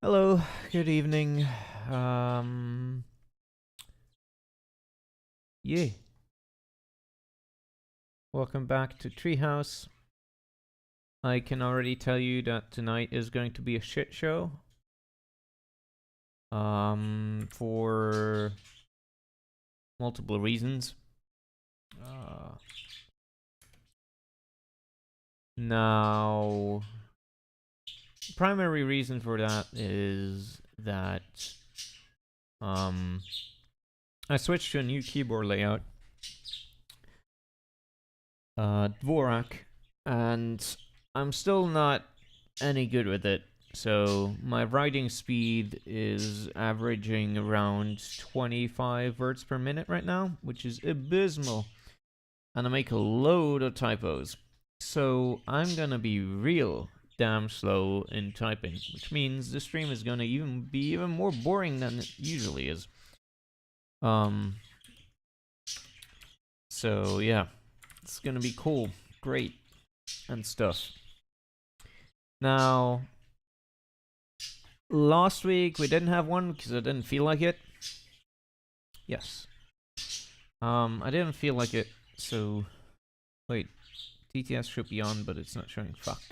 Hello, good evening. Um, yeah, welcome back to Treehouse. I can already tell you that tonight is going to be a shit show. For multiple reasons. Uh, Now, primary reason for that is that um, I switched to a new keyboard layout, Dvorak, and I'm still not any good with it. So my writing speed is averaging around 25 words per minute right now, which is abysmal. And I make a load of typos. So I'm gonna be real damn slow in typing, which means the stream is gonna be even more boring than it usually is. Um so yeah, it's gonna be cool, great, and stuff. Now, last week we didn't have one because I didn't feel like it. Yes. I didn't feel like it, so wait. TTS should be on, but it's not showing. Fuck.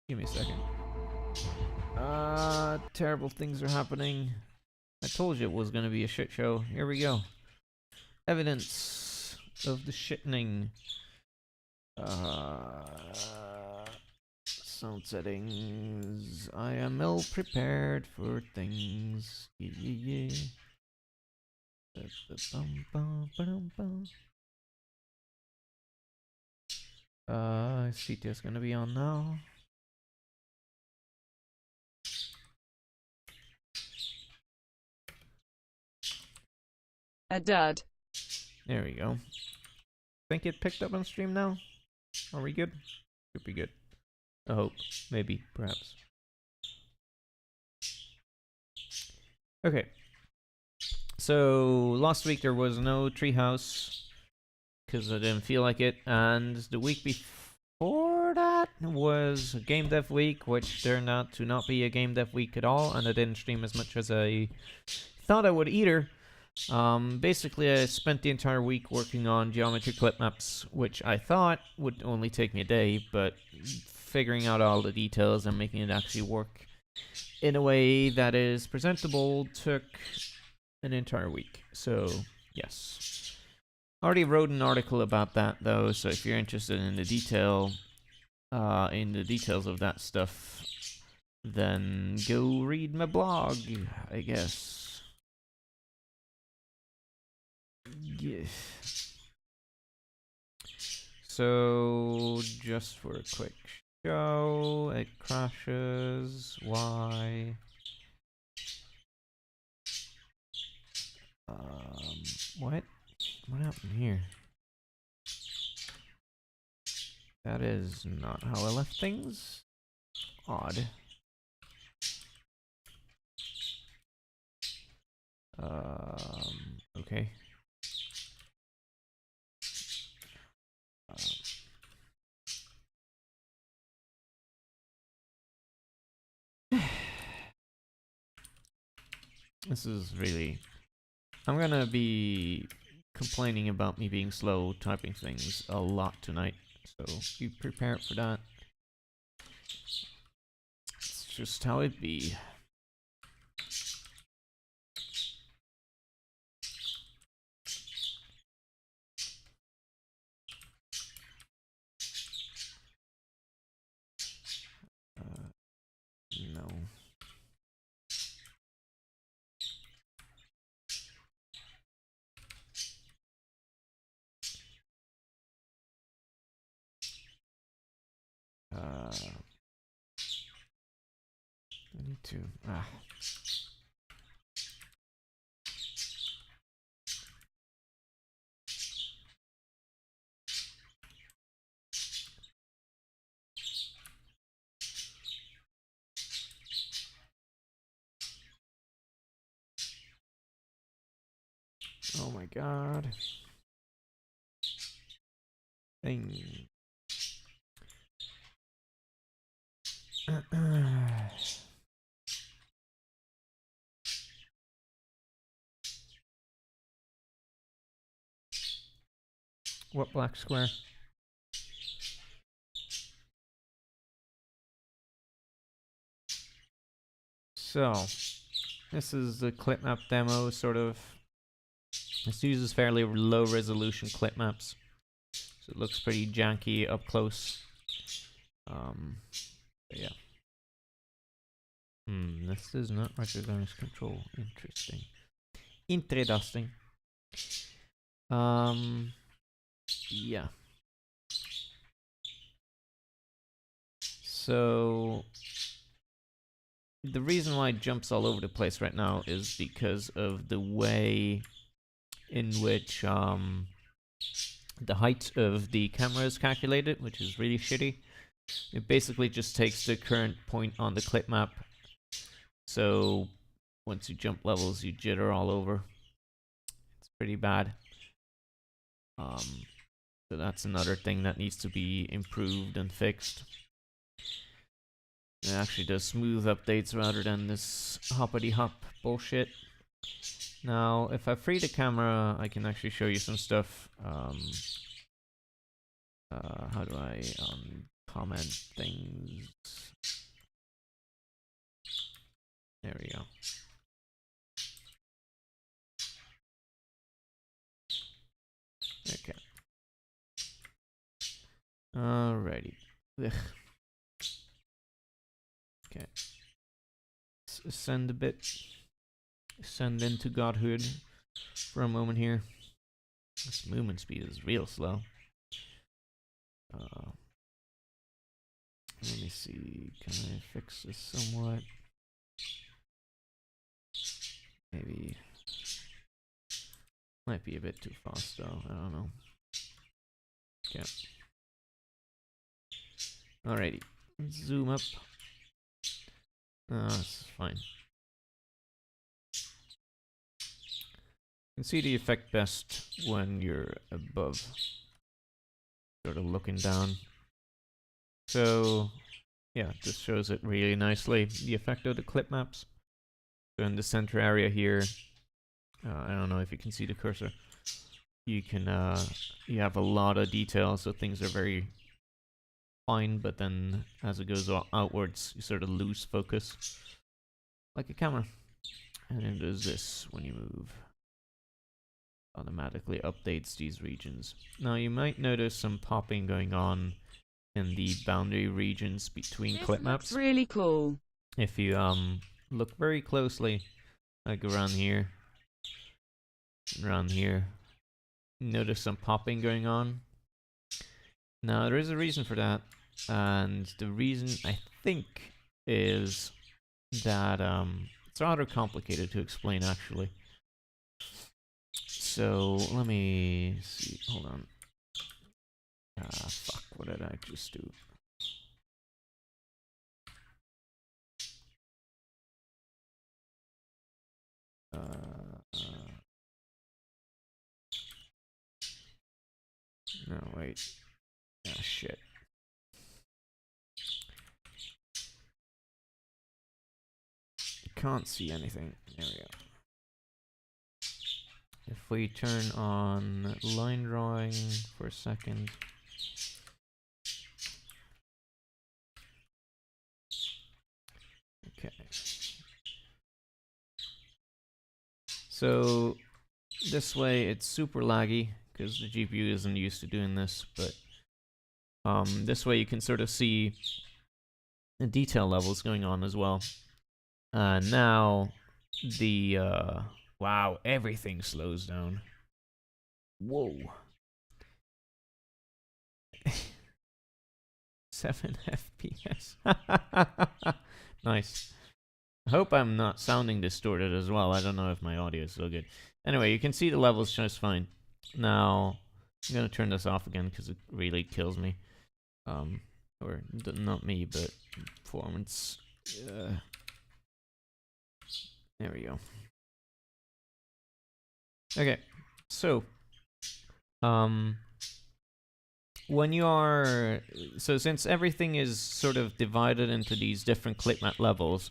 Give me a second. Terrible things are happening. I told you it was gonna be a shit show. Here we go. Evidence of the shitting. Sound settings. I am ill prepared for things. Yeah. CTS gonna be on now. A dud. There we go. Think it picked up on stream now? Are we good? Should be good. I hope. Maybe. Perhaps. Okay. So, last week there was no Treehouse because I didn't feel like it, and the week before that was Game Dev Week, which turned out to not be a Game Dev Week at all, and I didn't stream as much as I thought I would either. Basically, I spent the entire week working on geometry clip maps, which I thought would only take me a day, but figuring out all the details and making it actually work in a way that is presentable took an entire week. So, yes. I already wrote an article about that though, so if you're interested in the details of that stuff, then go read my blog, I guess. Yeah. So, just for a quick show, it crashes. Why? What? What happened here? That is not how I left things. Odd. Okay. This is really... I'm gonna be complaining about me being slow typing things a lot tonight, so be prepared for that. It's just how it be. No. I need to... Oh my god. Thing. What black square? So, this is the Clipmap demo, sort of. This uses fairly low resolution clip maps, so it looks pretty janky up close. Yeah. This does not recognize control. Interesting. Interesting. Yeah. So the reason why it jumps all over the place right now is because of the way in which the height of the camera is calculated, which is really shitty. It basically just takes the current point on the clip map. So once you jump levels, you jitter all over. It's pretty bad. So that's another thing that needs to be improved and fixed. It actually does smooth updates rather than this hoppity hop bullshit. Now, if I free the camera, I can actually show you some stuff. How do I comment things? There we go. Okay. Alrighty. Ugh. Okay. Let's ascend a bit. Ascend into godhood for a moment here. This movement speed is real slow. Let me see. Can I fix this somewhat? Maybe. Might be a bit too fast though. I don't know. Okay. Alrighty. Zoom up. That's fine. You can see the effect best when you're above. Sort of looking down. So, yeah, this shows it really nicely. The effect of the clip maps. So in the center area here, I don't know if you can see the cursor. You can, you have a lot of detail, so things are very fine, but then as it goes outwards, you sort of lose focus. Like a camera. And it does this when you move. Automatically updates these regions. Now you might notice some popping going on in the boundary regions between clip maps. Looks really cool. If you look very closely, like around here, notice some popping going on. Now there is a reason for that, and the reason I think is that it's rather complicated to explain actually. So let me see. Hold on. Fuck. What did I just do? No, wait. Ah, shit. Can't see anything. There we go. If we turn on line drawing for a second. Okay. So this way it's super laggy because the GPU isn't used to doing this, but this way you can sort of see the detail levels going on as well. Now the wow, everything slows down. Whoa. 7 FPS. Nice. I hope I'm not sounding distorted as well. I don't know if my audio is so good. Anyway, you can see the levels just fine. Now, I'm going to turn this off again because it really kills me. Or, not me, but performance. There we go. Okay, so, when you are, so since everything is sort of divided into these different clip map levels,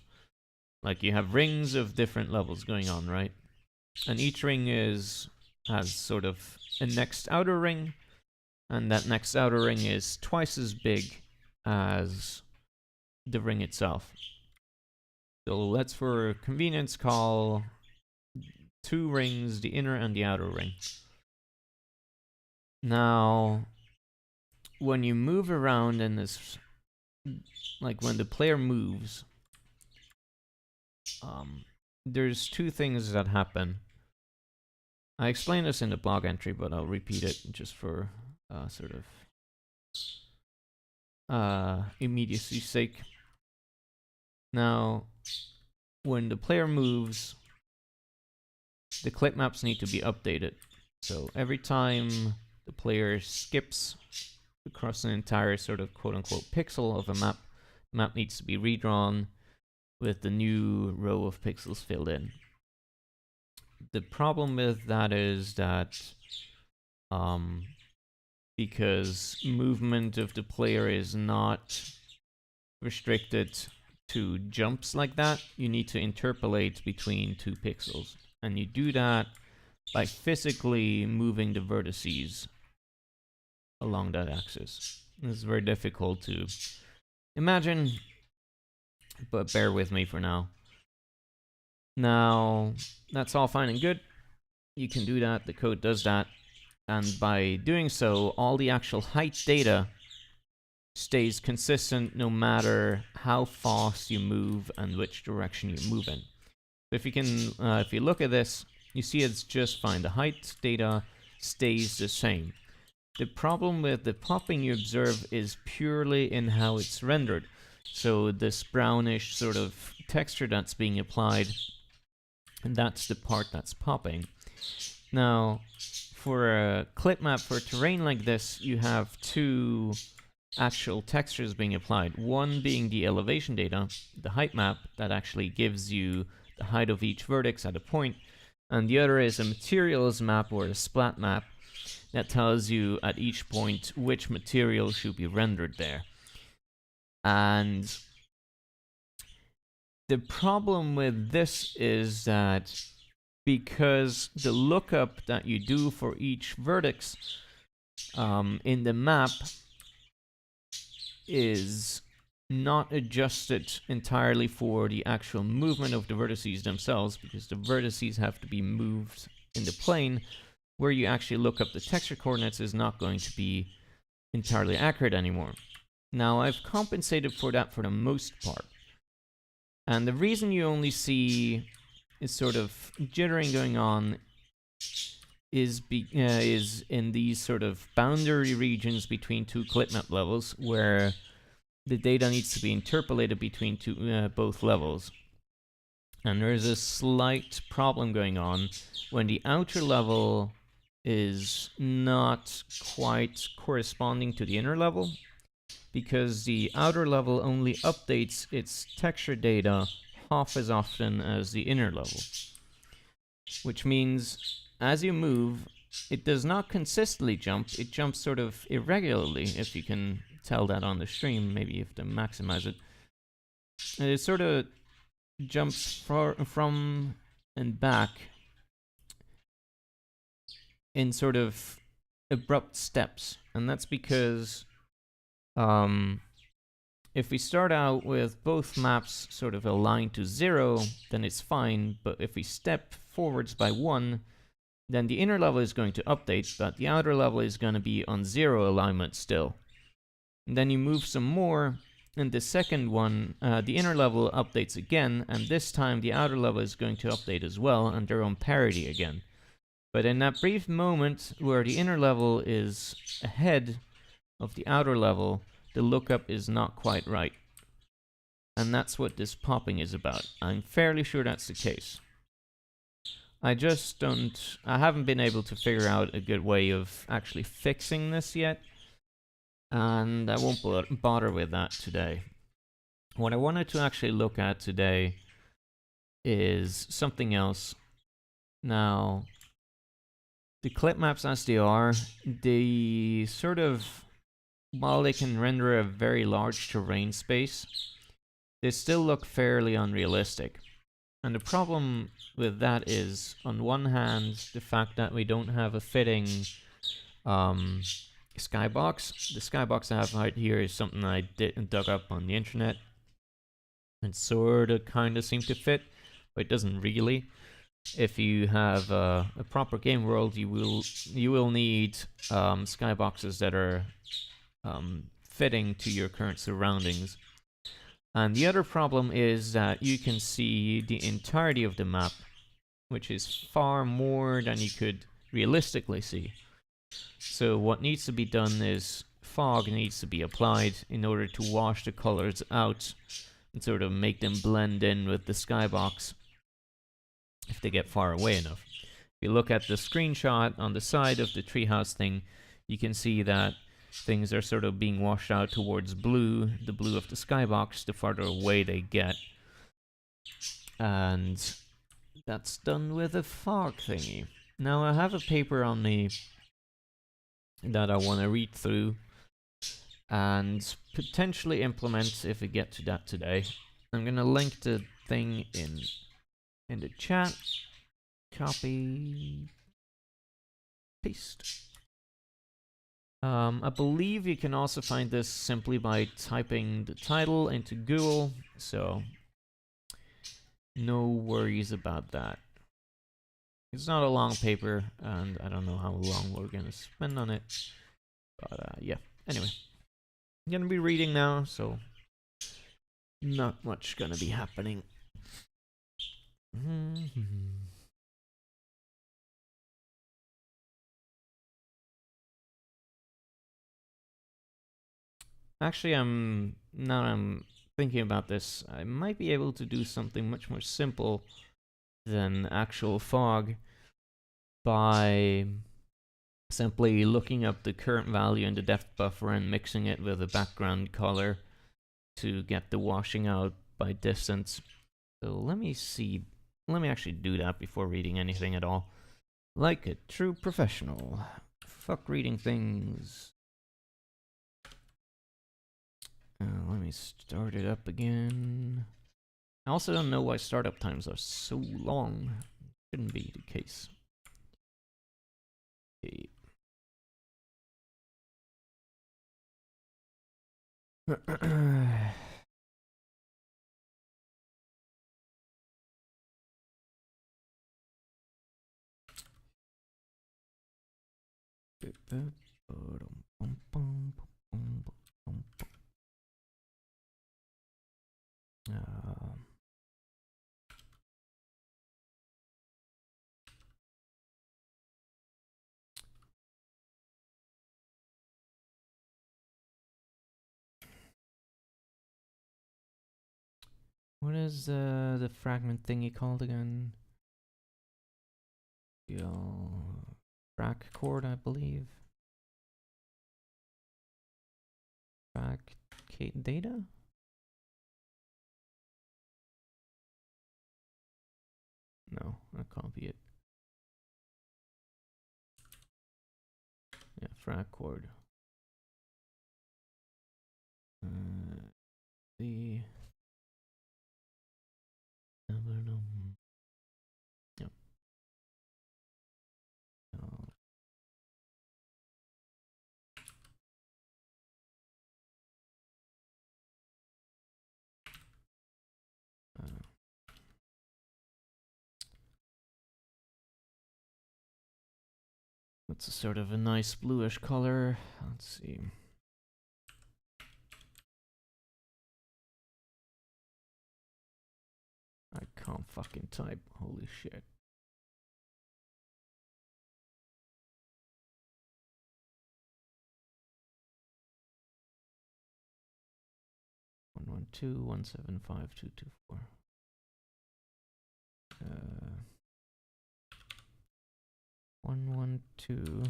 like you have rings of different levels going on, right? And each ring has sort of a next outer ring and that next outer ring is twice as big as the ring itself. So let's, for convenience, call 2 rings the inner and the outer ring. Now, when you move around in this, like when the player moves, there's 2 things that happen. I explained this in the blog entry, but I'll repeat it just for sort of immediacy's sake. Now, when the player moves, the clip maps need to be updated. So every time the player skips across an entire sort of quote-unquote pixel of a map, the map needs to be redrawn with the new row of pixels filled in. The problem with that is that because movement of the player is not restricted to jumps like that, you need to interpolate between 2 pixels. And you do that by physically moving the vertices along that axis. This is very difficult to imagine, but bear with me for now. Now, that's all fine and good. You can do that, the code does that, and by doing so, all the actual height data stays consistent no matter how fast you move and which direction you move in. So if you can, if you look at this, you see it's just fine. The height data stays the same. The problem with the popping you observe is purely in how it's rendered. So this brownish sort of texture that's being applied, and that's the part that's popping. Now, for a clip map for terrain like this, you have 2 actual textures being applied. One being the elevation data, the height map, that actually gives you the height of each vertex at a point, and the other is a materials map or a splat map that tells you at each point which material should be rendered there. And the problem with this is that because the lookup that you do for each vertex in the map is not adjusted entirely for the actual movement of the vertices themselves, because the vertices have to be moved in the plane. Where you actually look up the texture coordinates is not going to be entirely accurate anymore. Now, I've compensated for that for the most part. And the reason you only see is sort of jittering going on is in these sort of boundary regions between 2 clip map levels, where the data needs to be interpolated between both levels. And there's a slight problem going on when the outer level is not quite corresponding to the inner level, because the outer level only updates its texture data half as often as the inner level. Which means, as you move, it does not consistently jump, it jumps sort of irregularly, if you can tell that on the stream. Maybe you have to maximize it. And it sort of jumps from and back in sort of abrupt steps, and that's because if we start out with both maps sort of aligned to 0, then it's fine, but if we step forwards by 1, then the inner level is going to update, but the outer level is going to be on 0 alignment still. And then you move some more, and the second one, the inner level updates again, and this time the outer level is going to update as well, and they're on parity again. But in that brief moment where the inner level is ahead of the outer level, the lookup is not quite right. And that's what this popping is about. I'm fairly sure that's the case. I haven't been able to figure out a good way of actually fixing this yet, and I won't bother with that today. What I wanted to actually look at today is something else. Now, the clip maps as they are, they sort of, while they can render a very large terrain space, they still look fairly unrealistic. And the problem with that is, on one hand, the fact that we don't have a fitting skybox. The skybox I have right here is something I dug up on the internet. It sort of kind of seemed to fit, but it doesn't really. If you have a proper game world, you will need skyboxes that are fitting to your current surroundings. And the other problem is that you can see the entirety of the map, which is far more than you could realistically see. So what needs to be done is fog needs to be applied in order to wash the colors out and sort of make them blend in with the skybox if they get far away enough. If you look at the screenshot on the side of the treehouse thing, you can see that things are sort of being washed out towards blue, the blue of the skybox, the farther away they get. And that's done with a fog thingy. Now I have a paper on me that I want to read through and potentially implement if we get to that today. I'm gonna link the thing in the chat. Copy, paste. I believe you can also find this simply by typing the title into Google, so no worries about that. It's not a long paper, and I don't know how long we're gonna spend on it, but yeah. Anyway, I'm gonna be reading now, so not much gonna be happening. Actually, now I'm thinking about this, I might be able to do something much more simple than actual fog by simply looking up the current value in the depth buffer and mixing it with a background color to get the washing out by distance. So let me actually do that before reading anything at all. Like a true professional. Fuck reading things. Let me start it up again. I also don't know why startup times are so long. Shouldn't be the case. Okay. What is the fragment thingy called again? Frac chord, I believe. Frac data? No, that can't be it. Yeah, frac chord. The yep. It's a sort of a nice bluish color. Let's see. I can't fucking type. Holy shit. One 112.175.224. 112.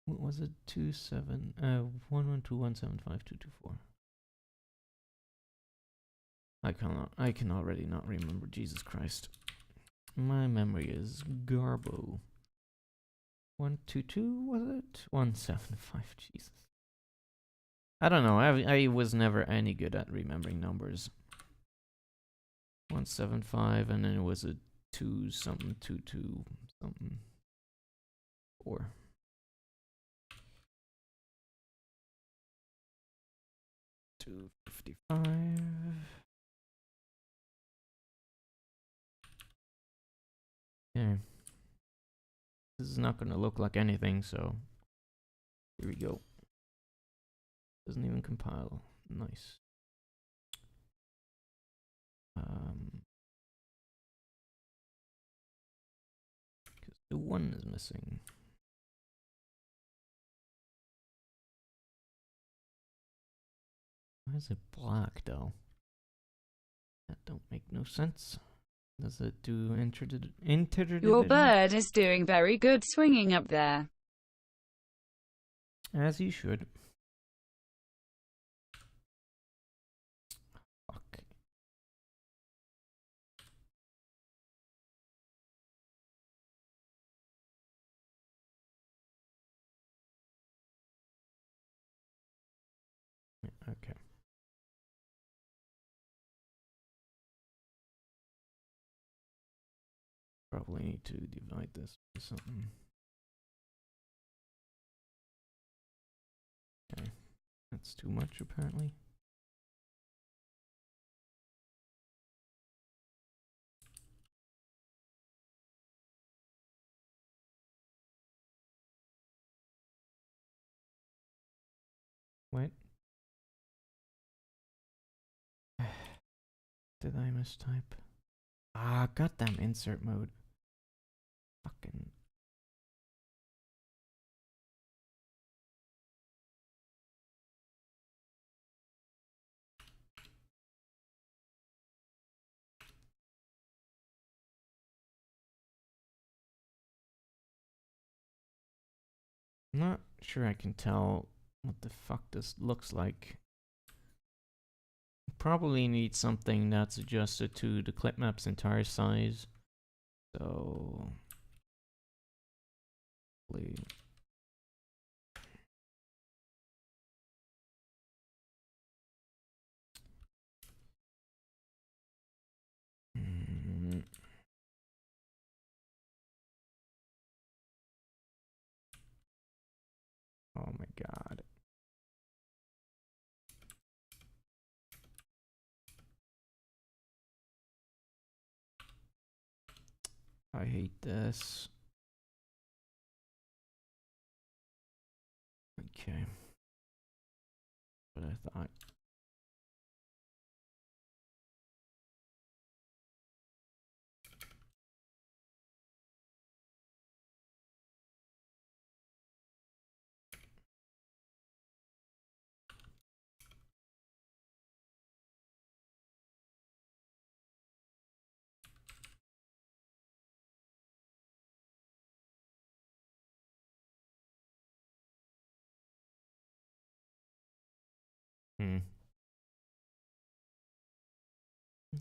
What was it? 112.175.224. I can already not remember. Jesus Christ. My memory is garbo. 122, was it? 175, Jesus. I don't know, I was never any good at remembering numbers. 175, and then it was a 2 something, 22 something. 4. 255. Okay. This is not going to look like anything, so here we go. Doesn't even compile. Nice. Because the 1 is missing. Why is it black though? That don't make no sense. Does it do interdivision? Your bird is doing very good swinging up there. As you should. Fuck. Okay. Probably need to divide this by something. Okay. That's too much apparently. Wait. Did I mistype? Ah, goddamn insert mode. Fucking. I'm not sure I can tell what the fuck this looks like. Probably need something that's adjusted to the clip map's entire size. So oh my god. I hate this. Okay. But I thought. I'm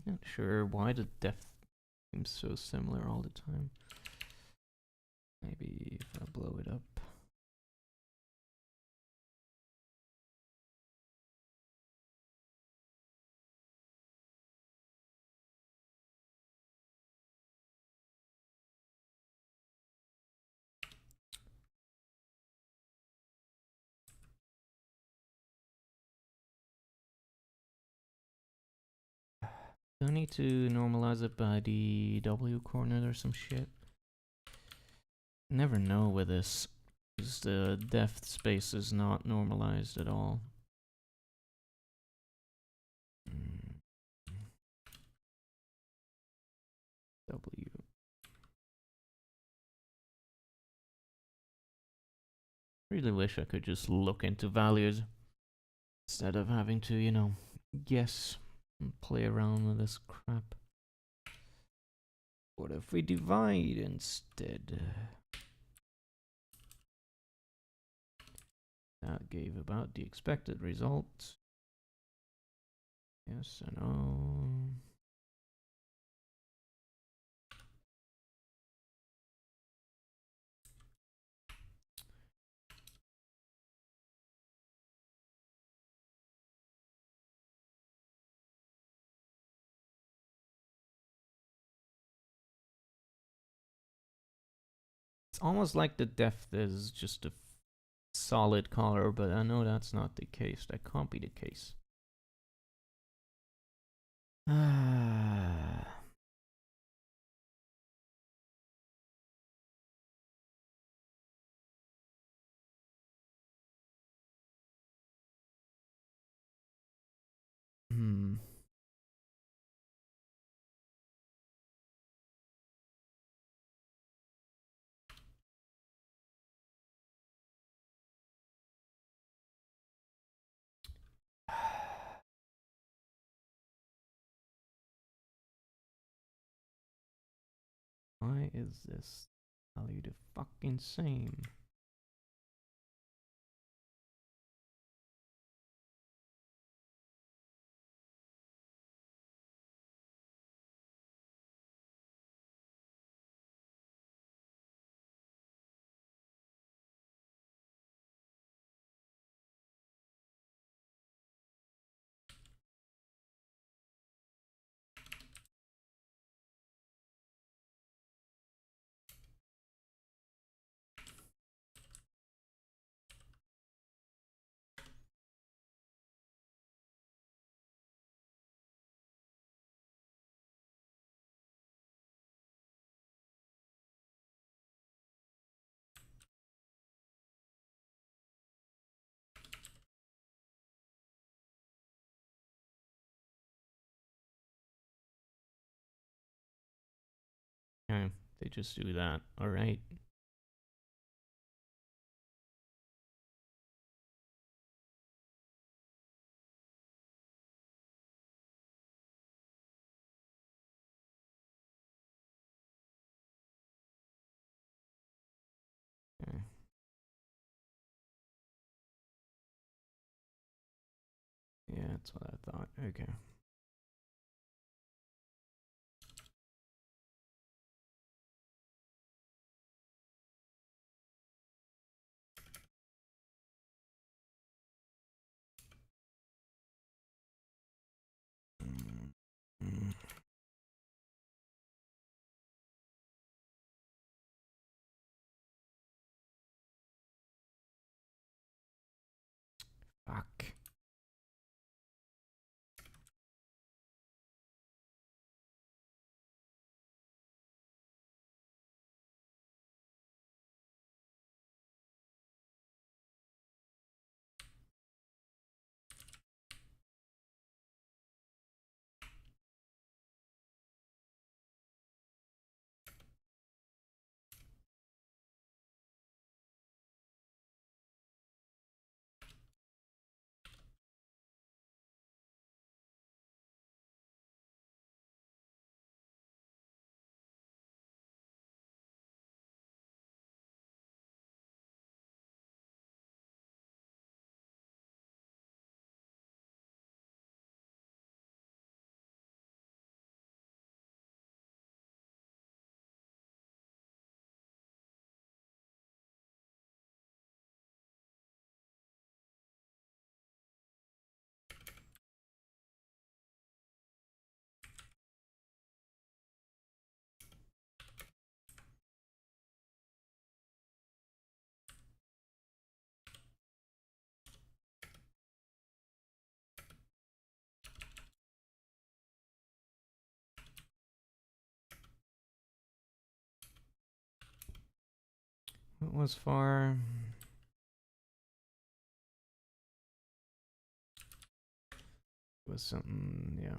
not sure why the depth seems so similar all the time. Maybe if I blow it up. Do I need to normalize it by the W coordinate or some shit? Never know with this, because the depth space is not normalized at all. W. Really wish I could just look into values instead of having to, you know, guess and play around with this crap. What if we divide instead? That gave about the expected result. Yes and no. It's almost like the depth is just a solid color, but I know that's not the case. That can't be the case. Hmm. Why is this value the fucking same? Okay, they just do that. All right. Okay. Yeah, that's what I thought. Okay. Mm. Fuck. What was far? It was something, yeah.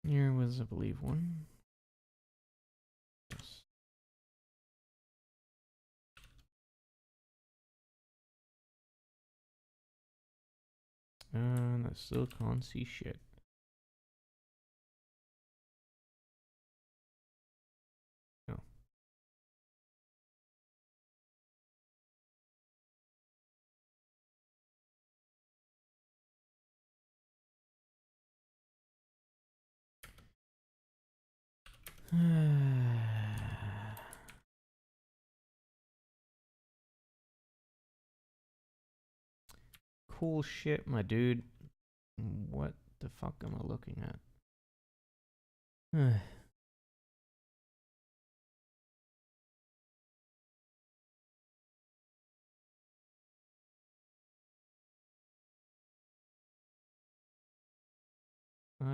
Here was, I believe, one. Yes. And I still can't see shit. No. Cool shit, my dude. What the fuck am I looking at? Why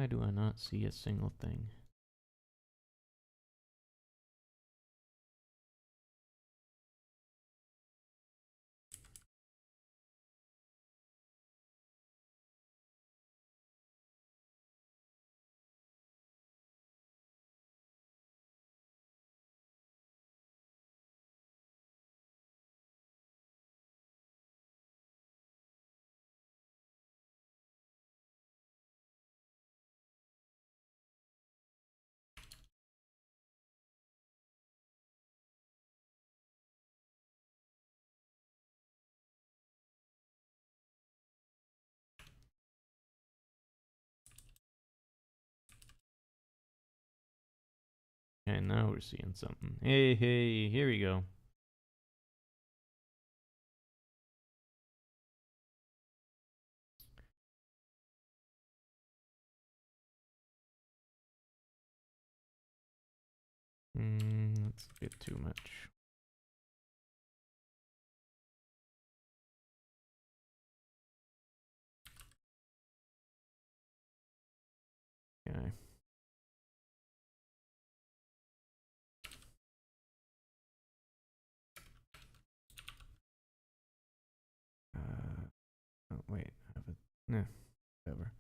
do I not see a single thing? Okay, now we're seeing something. Hey, hey, here we go. That's a bit too much. Okay. Oh, wait. I have a. Nah, whatever.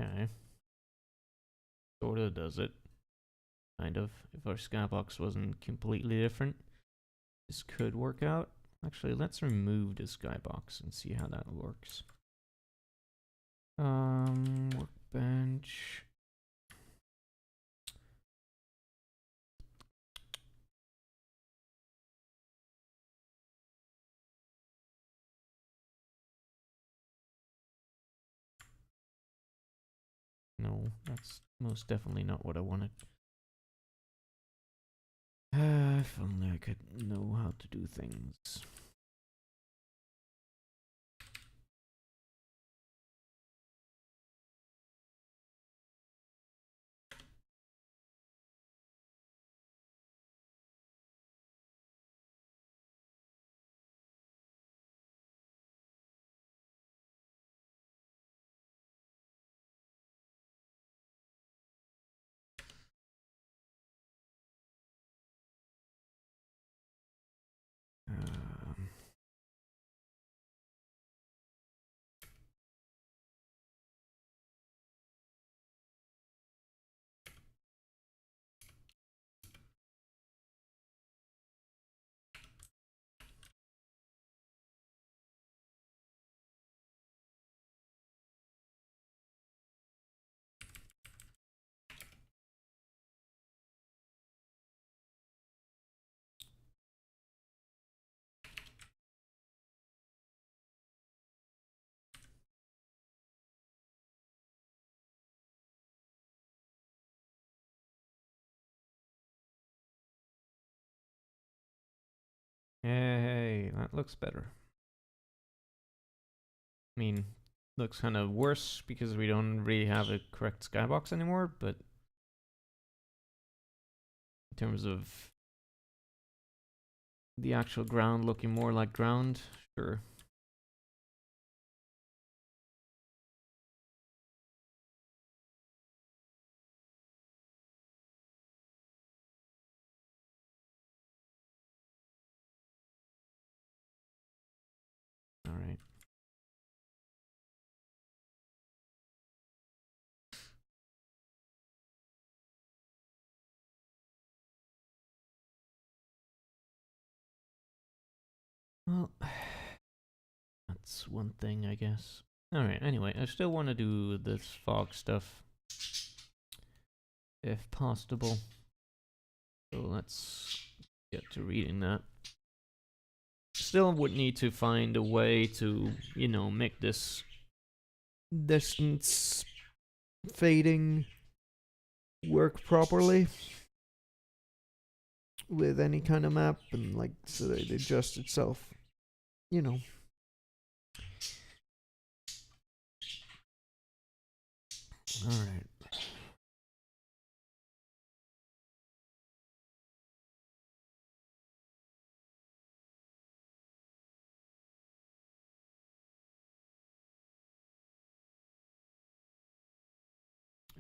Okay. Sorta does it. Kind of. If our skybox wasn't completely different, this could work out. Actually, let's remove the skybox and see how that works. Workbench. No, that's most definitely not what I wanted. If only I could know how to do things. Um, hey, that looks better. I mean, looks kind of worse because we don't really have a correct skybox anymore, but in terms of the actual ground looking more like ground. Sure. All right. Well, that's one thing, I guess. Alright, anyway, I still want to do this fog stuff, if possible. So let's get to reading that. Still would need to find a way to, you know, make this distance fading work properly with any kind of map, and like so that it adjusts itself, you know. All right.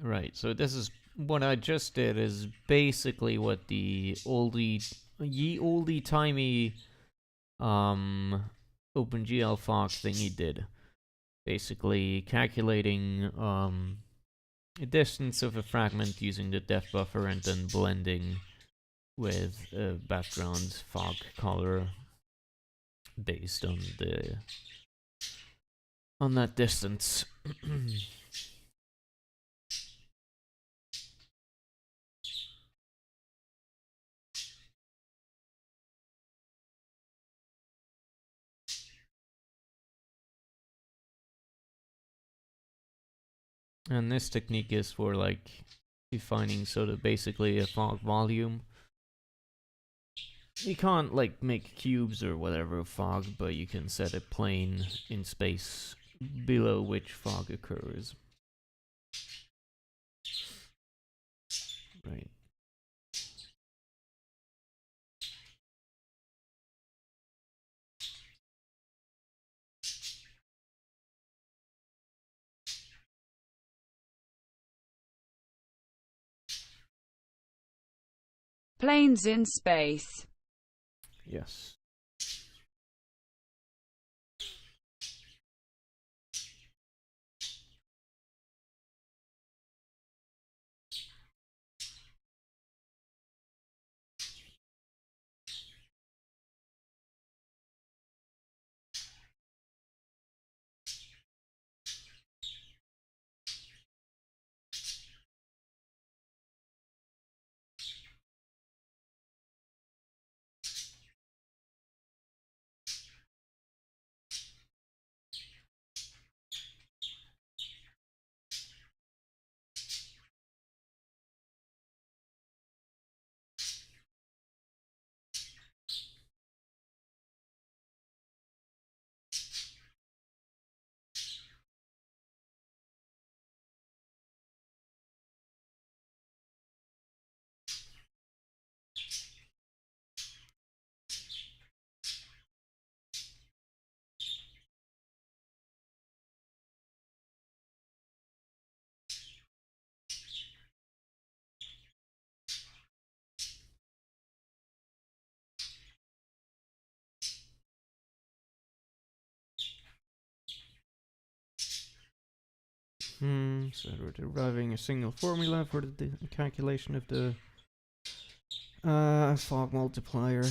Right. So this is what I just did is basically what the ye oldie timey OpenGL fog thingy did. Basically calculating a distance of a fragment using the depth buffer and then blending with a background fog color based on that distance. And this technique is for like defining sort of basically a fog volume. You can't like make cubes or whatever of fog, but you can set a plane in space below which fog occurs. Right. Planes in space. Yes. So we're deriving a single formula for the calculation of the fog multiplier,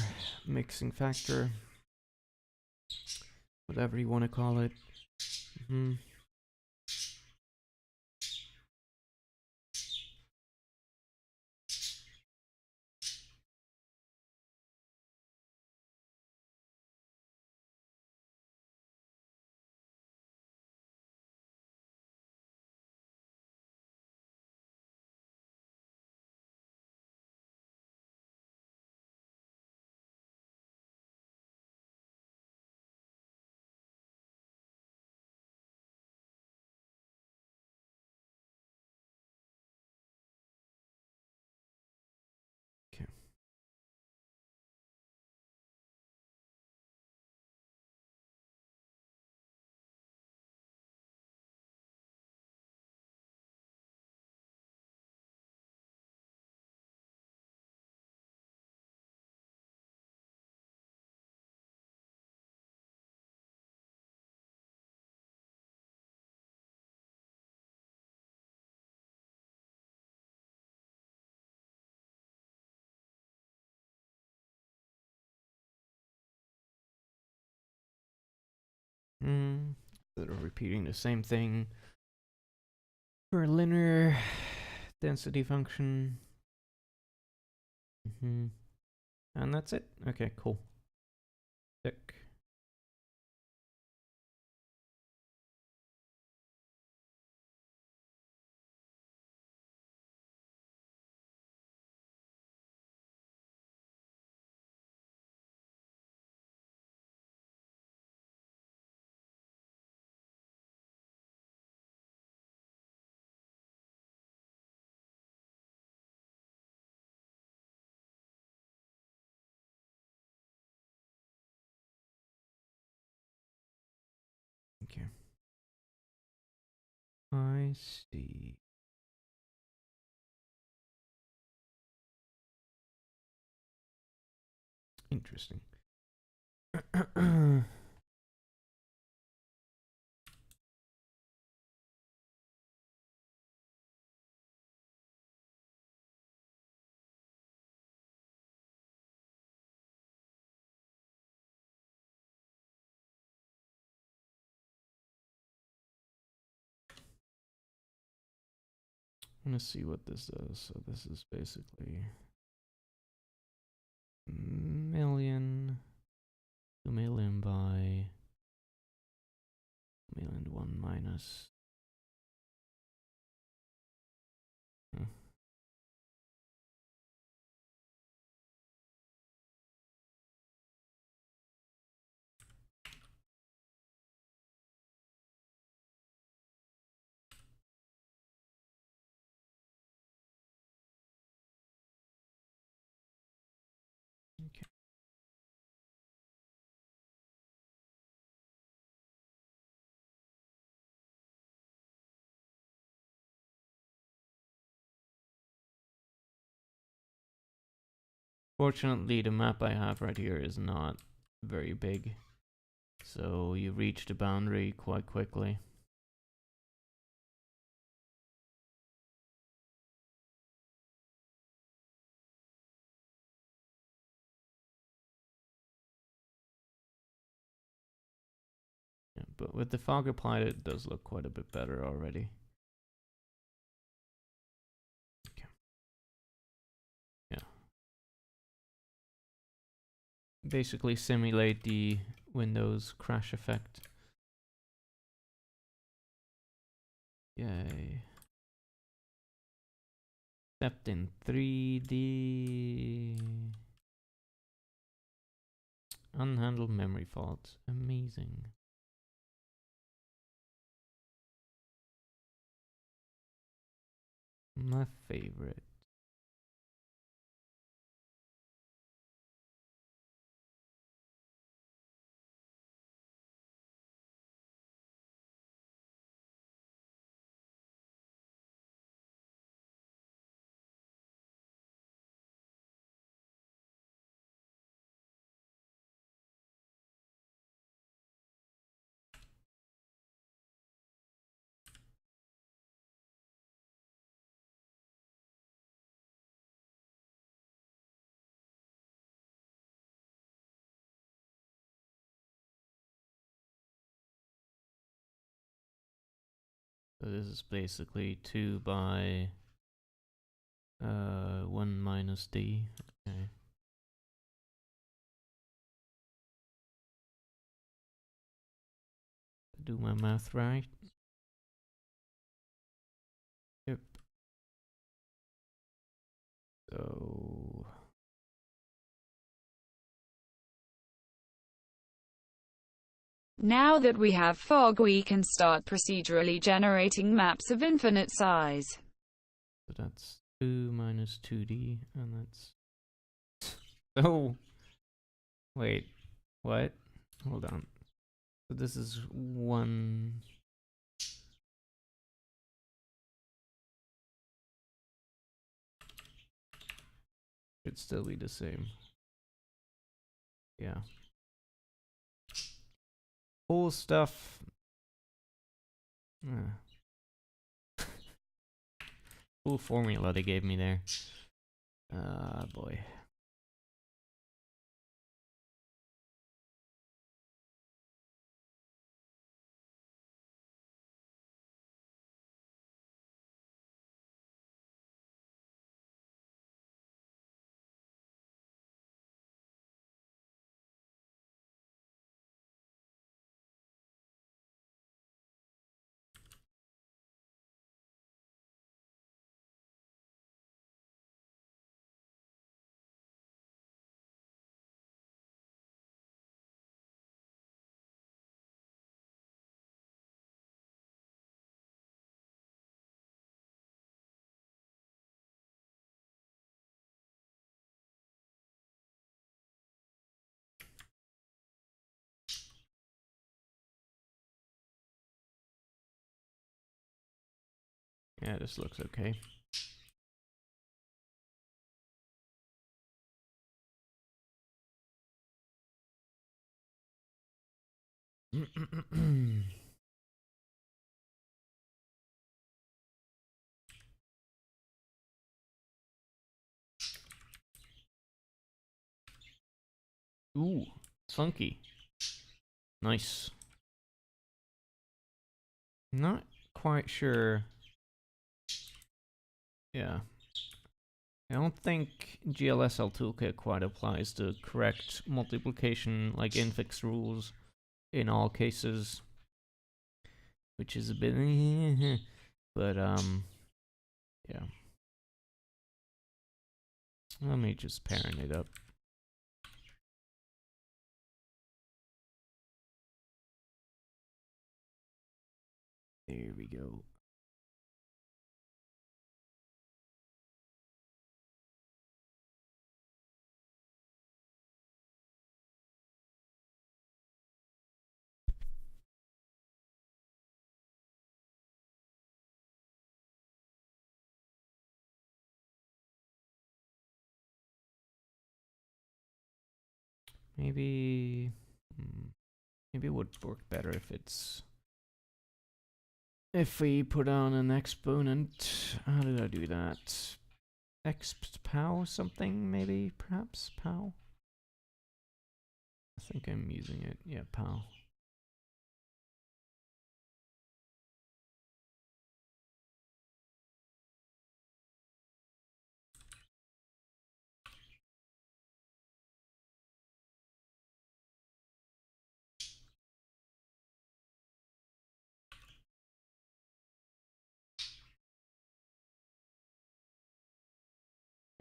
mixing factor, whatever you want to call it. Instead of repeating the same thing for a linear density function. And that's it. Okay, cool. Tick. Okay. I see. Interesting. I'm gonna see what this does. So this is basically million, 2 million by 1,000,001 minus. Okay. Fortunately, the map I have right here is not very big, so you reach the boundary quite quickly. Yeah, but with the fog applied, it does look quite a bit better already. Okay. Yeah. Basically simulate the Windows crash effect. Yay. Except in 3D. Unhandled memory faults. Amazing. My favorite. So this is basically 2 by 1 minus d. Okay. Do my math right? Yep. So Now that we have fog, we can start procedurally generating maps of infinite size. that's 2 minus 2d, and that's... Oh! Wait, what? Hold on. So this is 1... Should still be the same. Yeah. Cool stuff. Cool formula they gave me there. Ah, boy. Yeah, this looks okay. Ooh, funky. Nice. Not quite sure. Yeah. I don't think GLSL Toolkit quite applies the correct multiplication, like infix rules in all cases, which is a bit, but yeah. Let me just parent it up. There we go. Maybe, maybe it would work better if we put on an exponent. How did I do that? Expow something, maybe, perhaps pow. I think I'm using it. Yeah, pow.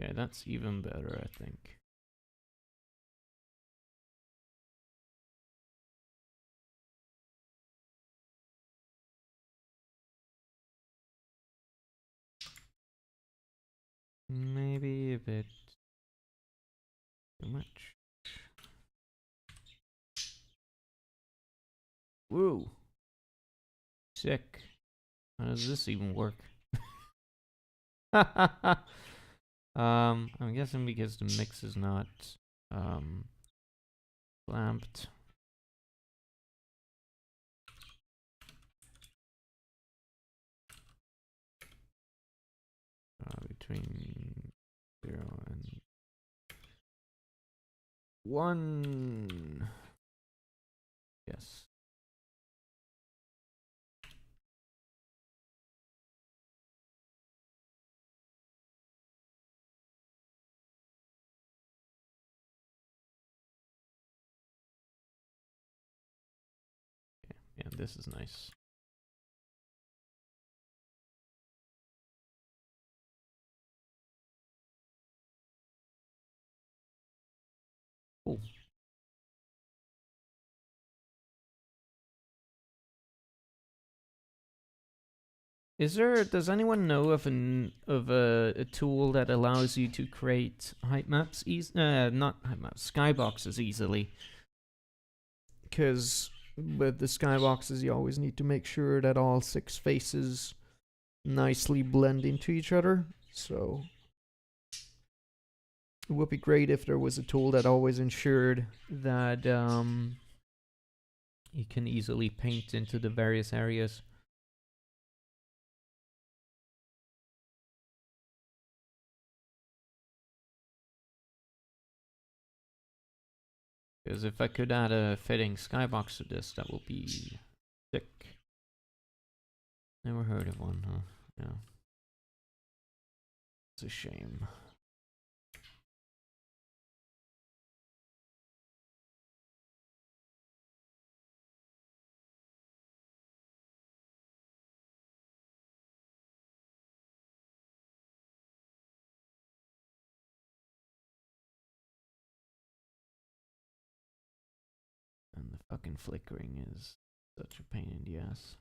Okay, that's even better, I think. Maybe a bit too much. Woo! Sick. How does this even work? I'm guessing because the mix is not clamped. Between 0 and 1. Yes. Yeah, this is nice. Cool. Does anyone know of a tool that allows you to create height maps not height maps, skyboxes easily? Because with the skyboxes you always need to make sure that all 6 faces nicely blend into each other. So it would be great if there was a tool that always ensured that you can easily paint into the various areas. Because if I could add a fitting skybox to this, that would be sick. Never heard of one, huh? Yeah. It's a shame. And the fucking flickering is such a pain in the ass.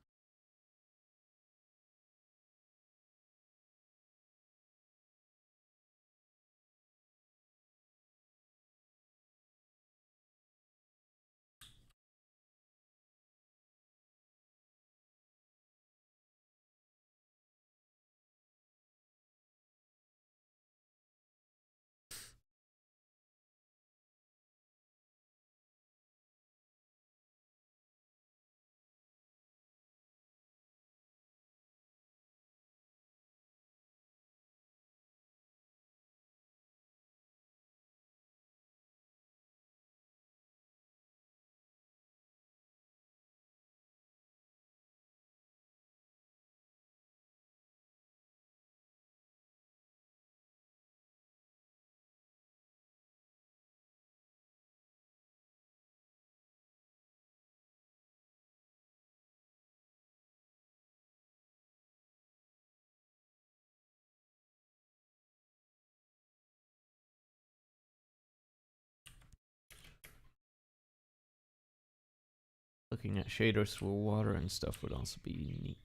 looking at shaders for water and stuff would also be neat.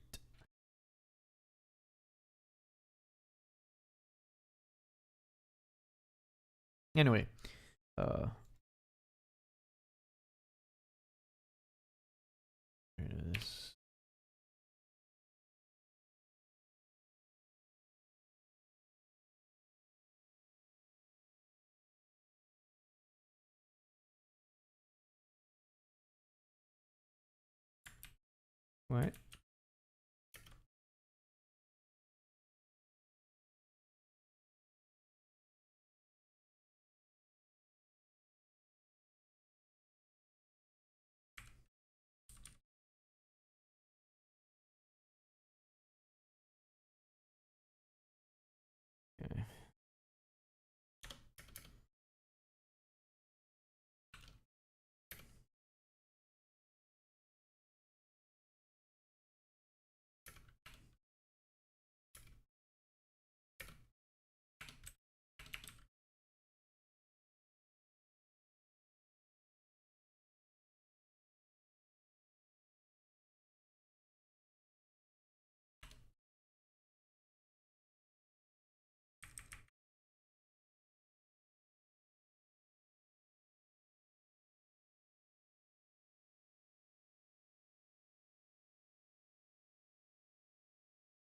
Anyway, this. What? Okay.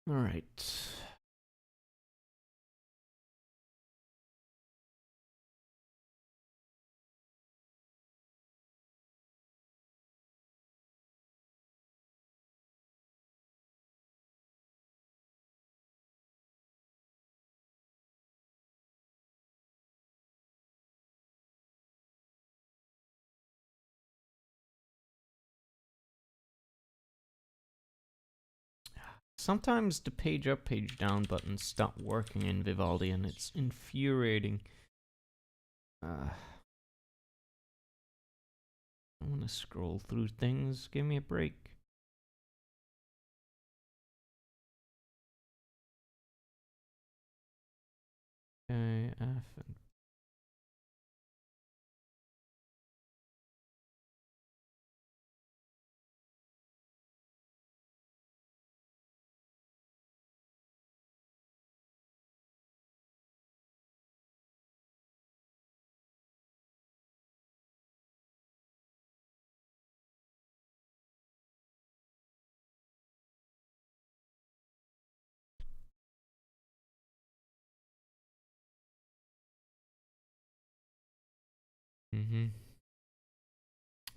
All right. Sometimes the page up, page down buttons stop working in Vivaldi, and it's infuriating. I want to scroll through things. Give me a break. Okay, F and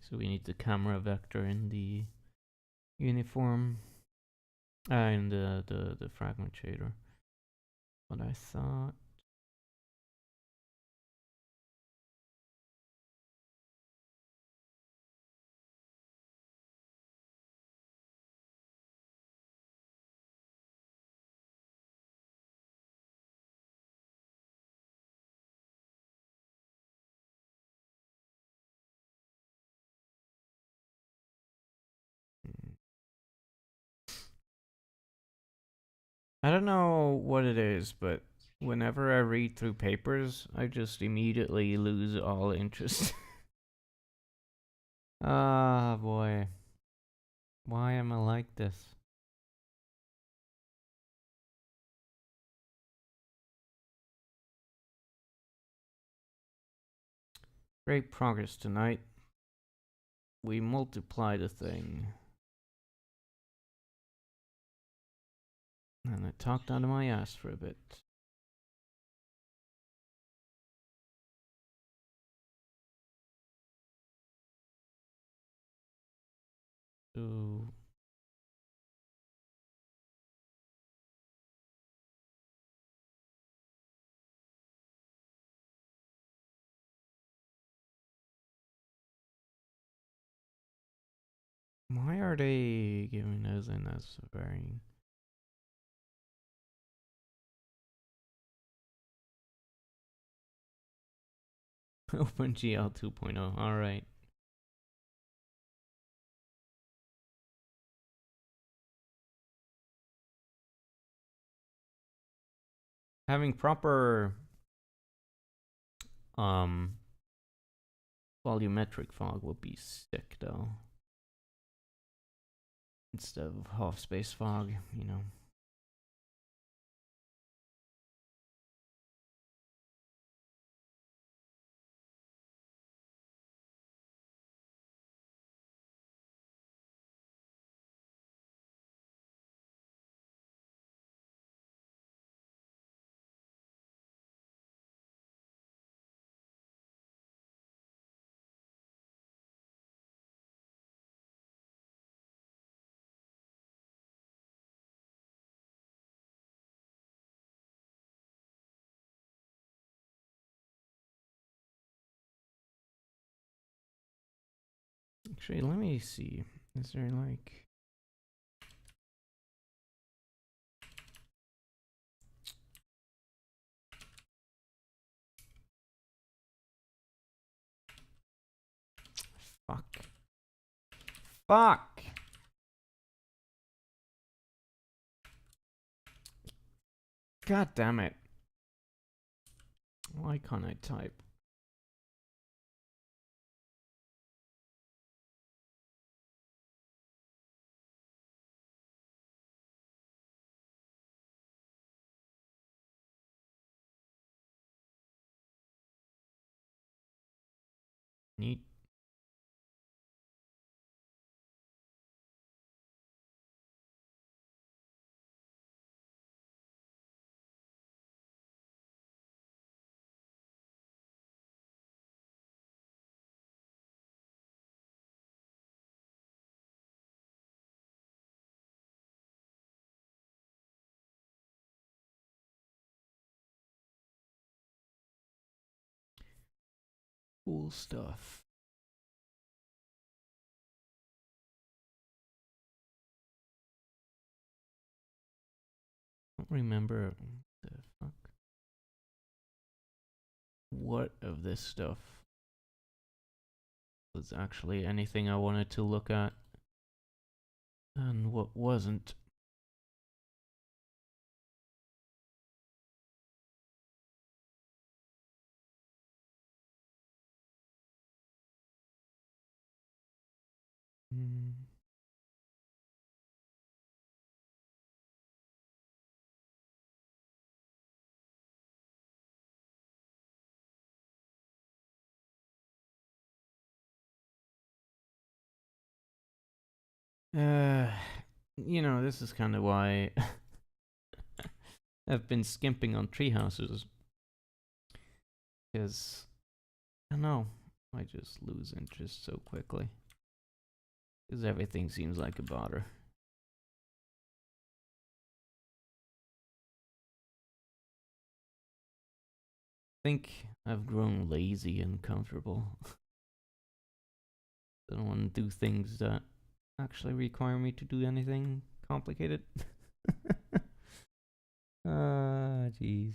so we need the camera vector in the uniform, in the fragment shader. But I thought. I don't know what it is, but whenever I read through papers, I just immediately lose all interest. Ah, boy. Why am I like this? Great progress tonight. We multiply the thing. And I talked out of my ass for a bit. So why are they giving those in as varying? OpenGL 2.0. All right. Having proper volumetric fog would be sick, though. instead of half space fog, you know. Actually, let me see. Is there like... Fuck. Fuck! God damn it. Why can't I type? Neat. Cool stuff. I don't remember the fuck. What of this stuff was actually anything I wanted to look at, and what wasn't. Mm. Uh, you know, this is kind of why I've been skimping on treehouses. Because, I don't know, I just lose interest so quickly. Because everything seems like a bother. I think I've grown lazy and comfortable. I don't want to do things that actually require me to do anything complicated. Ah, jeez.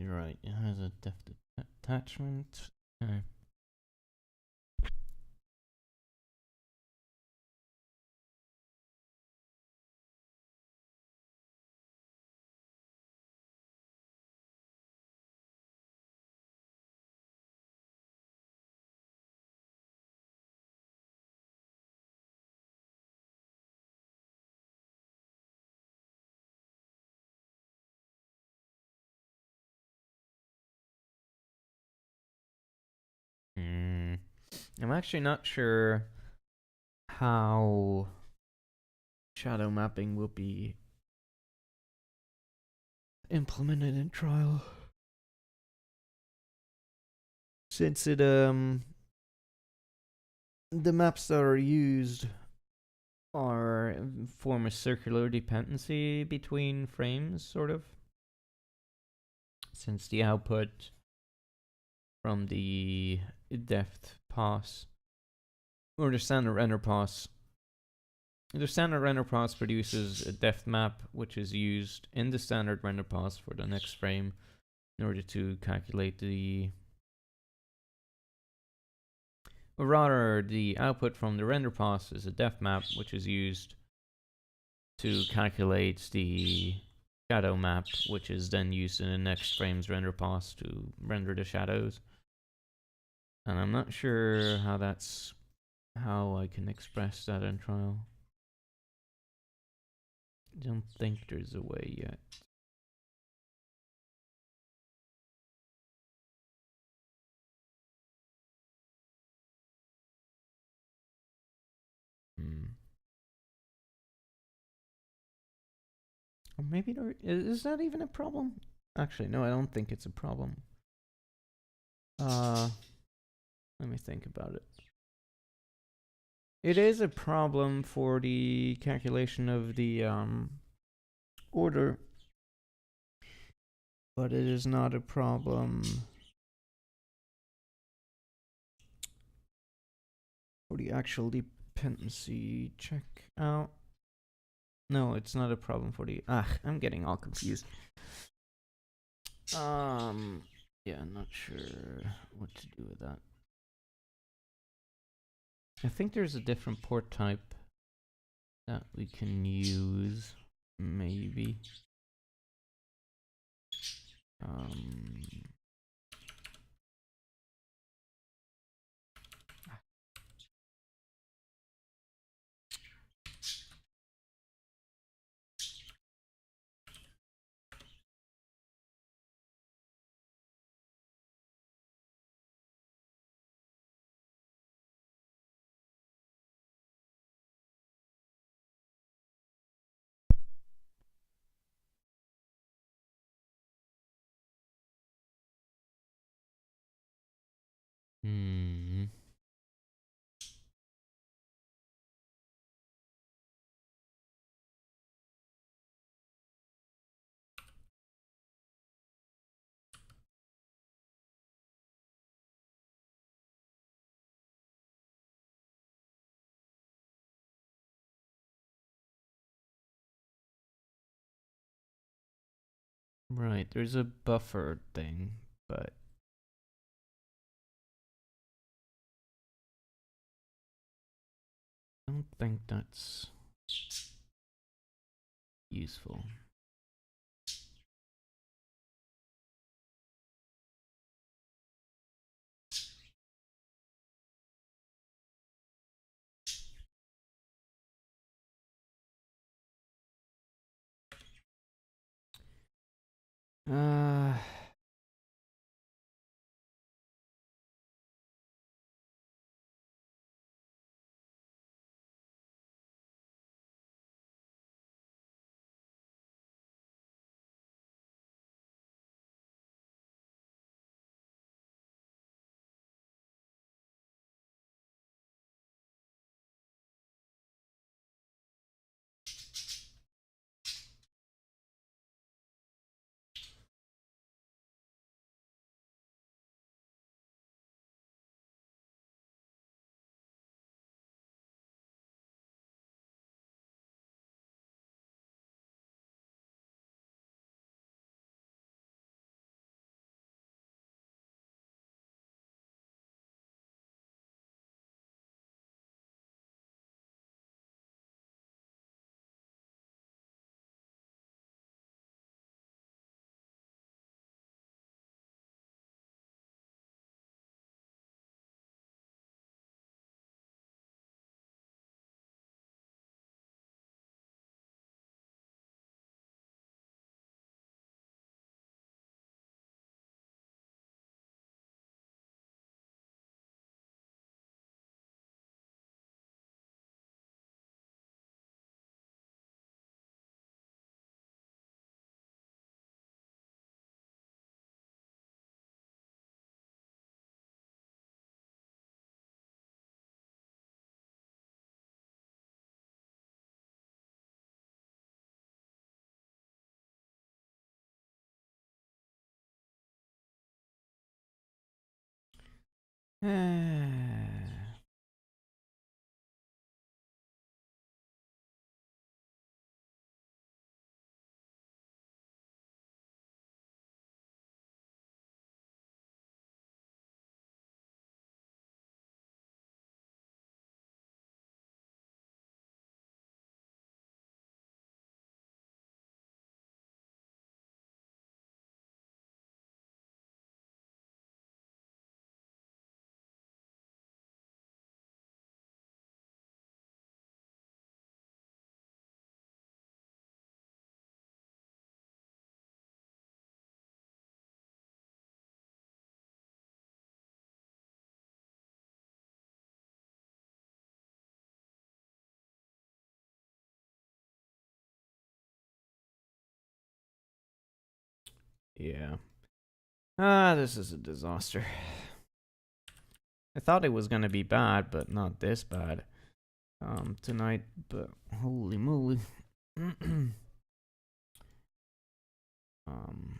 You're right. It has a depth attachment. Okay. I'm actually not sure how shadow mapping will be implemented in trial, since it the maps that are used are form a circular dependency between frames, sort of, since the output from the depth pass or the standard render pass. The standard render pass produces a depth map, which is used in the standard render pass for the next frame in order to calculate the, or rather, the output from the render pass is a depth map, which is used to calculate the shadow map, which is then used in the next frame's render pass to render the shadows. And I'm not sure how I can express that in trial. I don't think there's a way yet. Or maybe there is that even a problem? Actually, no, I don't think it's a problem. Let me think about it. It is a problem for the calculation of the order, but it is not a problem for the actual dependency checkout. No, it's not a problem for the. I'm getting all confused. Yeah, I'm not sure what to do with that. I think there's a different port type that we can use, maybe. Right, there's a buffer thing, but I don't think that's useful. Uh, Yeah. This is a disaster. I thought it was gonna be bad, but not this bad. Tonight, but holy moly. um.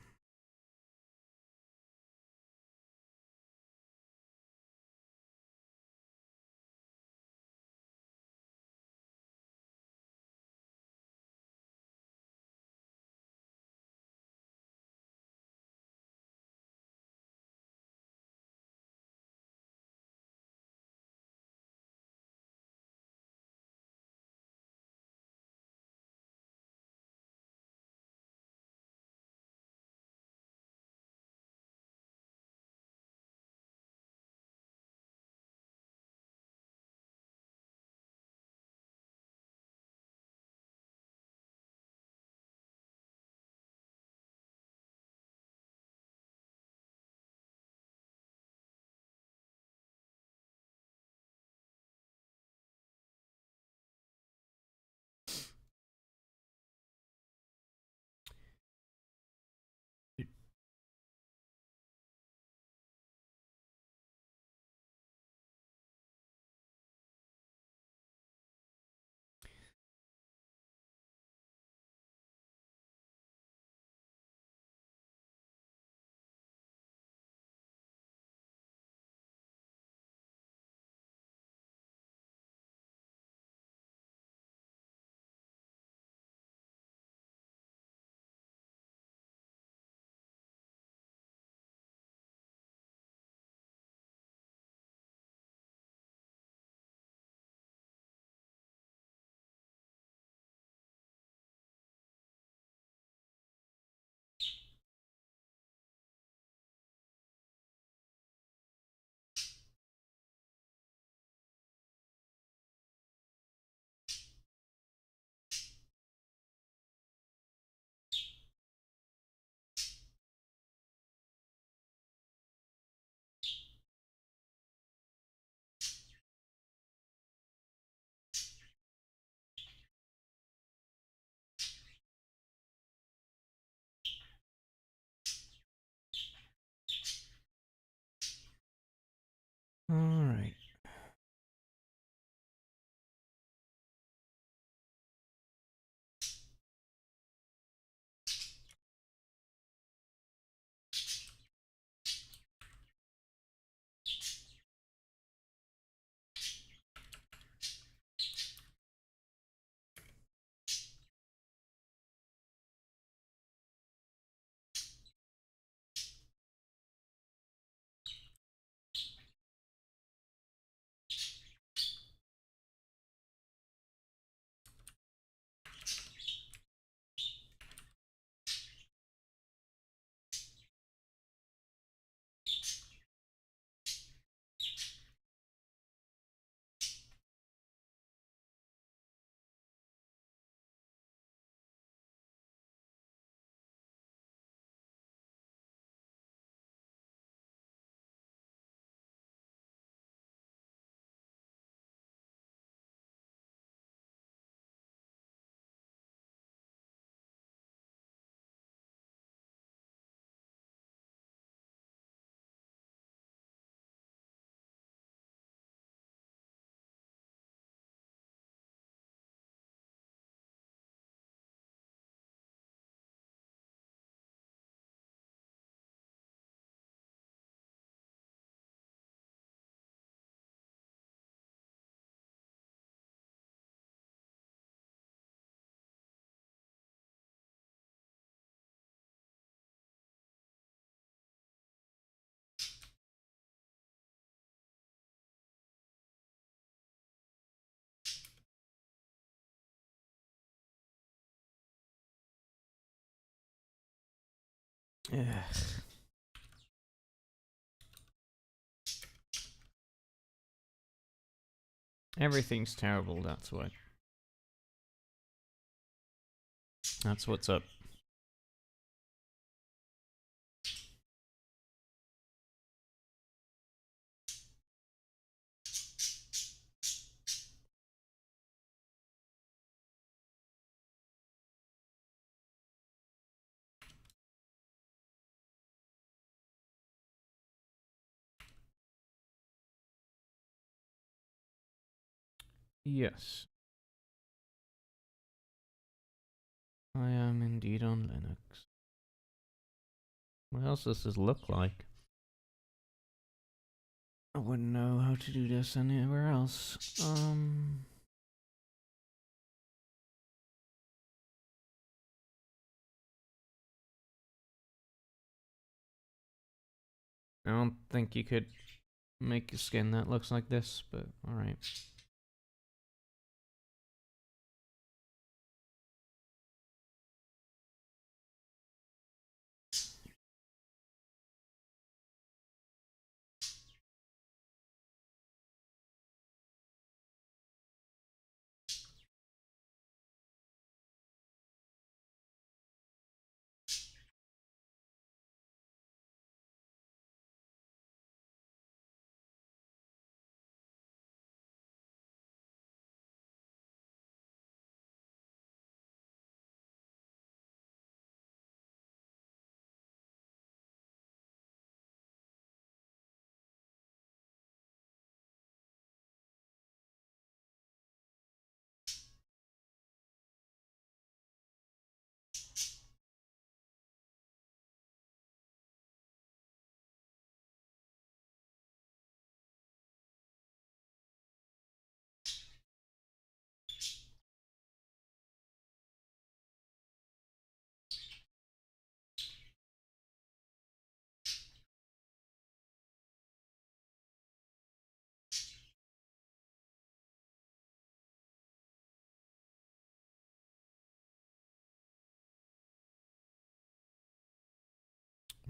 Yeah. Everything's terrible, that's why. That's what's up. Yes. I am indeed on Linux. What else does this look like? I wouldn't know how to do this anywhere else. I don't think you could make a skin that looks like this, but alright.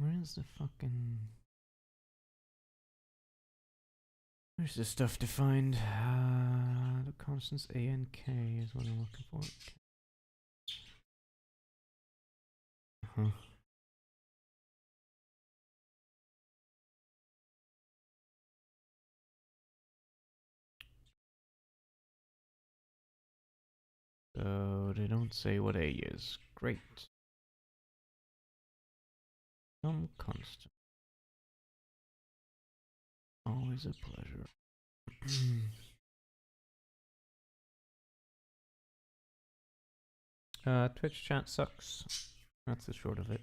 Where is the fucking... Where's the stuff defined? The constants A and K is what I'm looking for. Huh. So they don't say what A is. Great. Some constant. Always a pleasure. Twitch chat sucks. That's the short of it.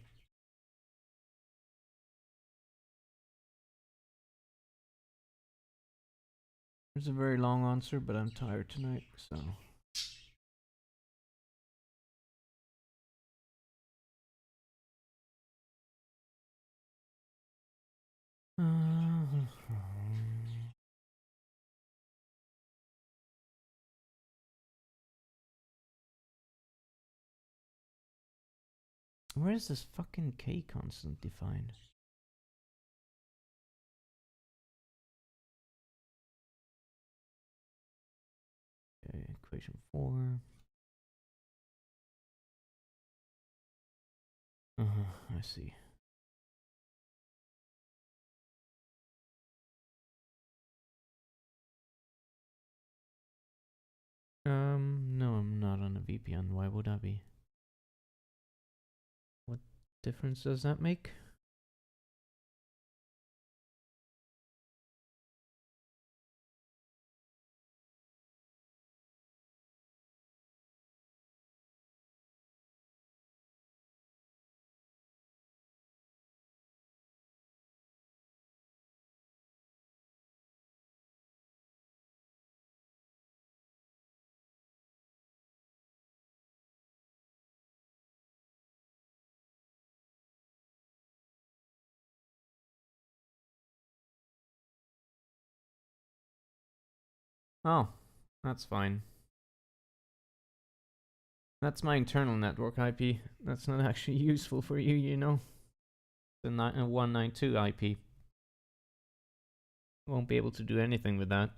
It's a very long answer, but I'm tired tonight, so. Where is this fucking K constant defined? Okay, equation 4. I see. No, I'm not on a VPN. Why would I be? What difference does that make? Oh, that's fine. That's my internal network IP. That's not actually useful for you, you know? the 192 IP. Won't be able to do anything with that.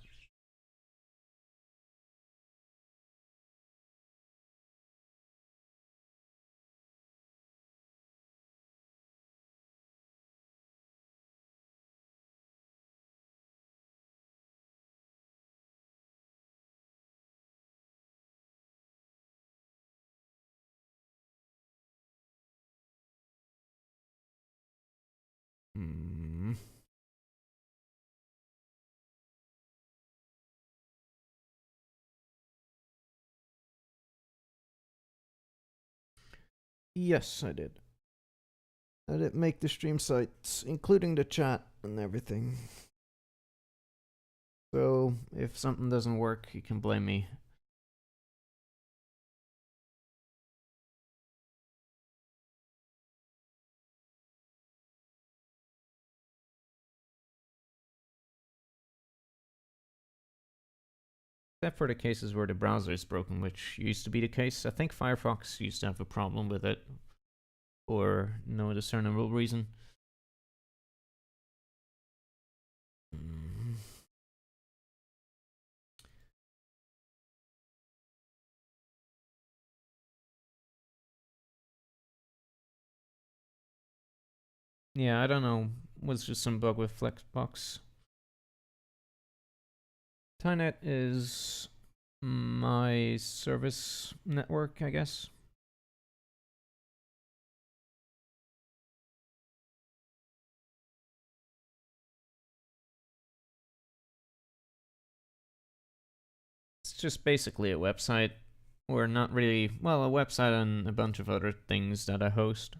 Yes, I did. I did make the stream sites, including the chat and everything. So if something doesn't work, you can blame me. Except for the cases where the browser is broken, which used to be the case. I think Firefox used to have a problem with it for no discernible reason. Yeah, I don't know. It was just some bug with Flexbox. Tynet is my service network, I guess. It's just basically a website, or not really, well, a website and a bunch of other things that I host.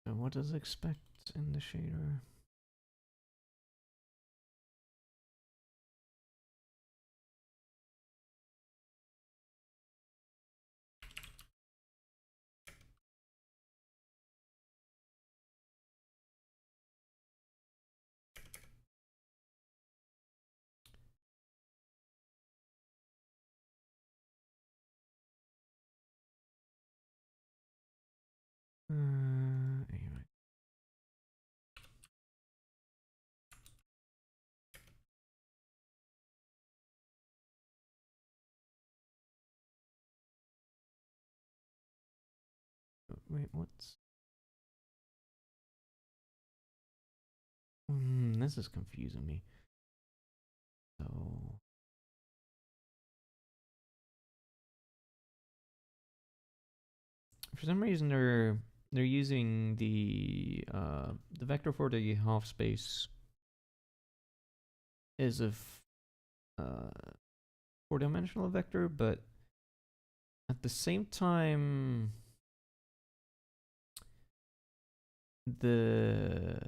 So what does it expect in the shader? Anyway. Wait, what's... this is confusing me. So... For some reason, they're using the vector for the half space is a four-dimensional vector, but at the same time, the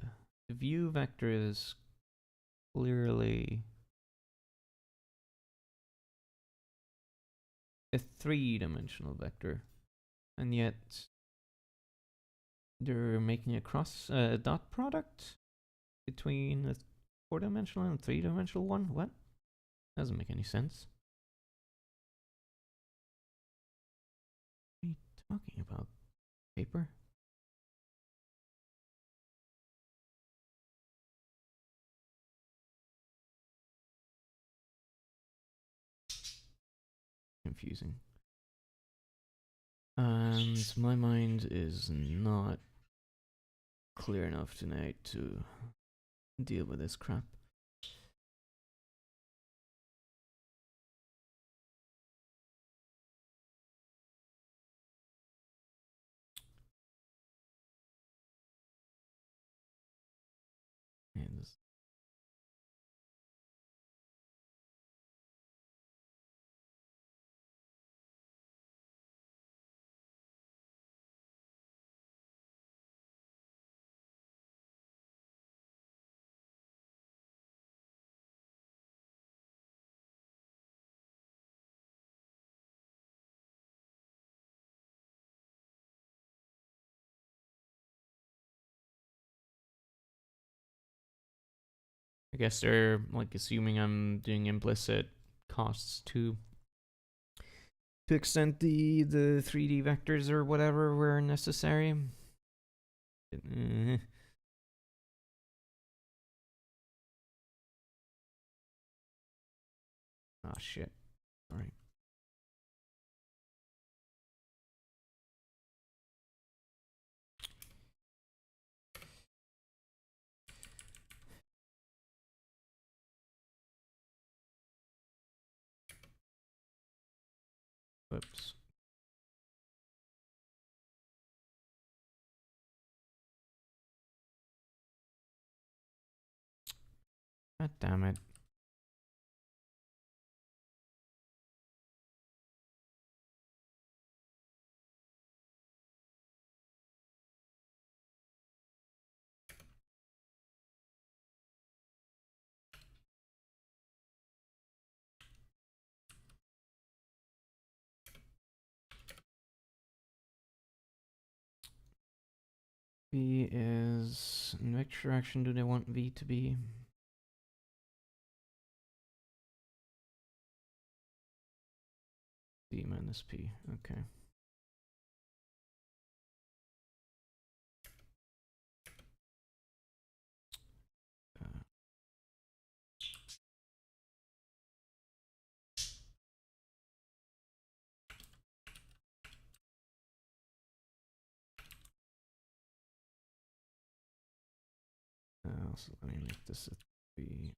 view vector is clearly a three-dimensional vector, and yet they're making a cross dot product between a four-dimensional and three-dimensional one. What? Doesn't make any sense. What are you talking about? Paper? confusing. And my mind is not clear enough tonight to deal with this crap. And I guess they're like assuming I'm doing implicit costs to extend the 3D vectors or whatever where necessary. Ah, shit. Alright. Whoops. God damn it. V is... in which direction do they want V to be? D minus P, okay. So let me make this a 3.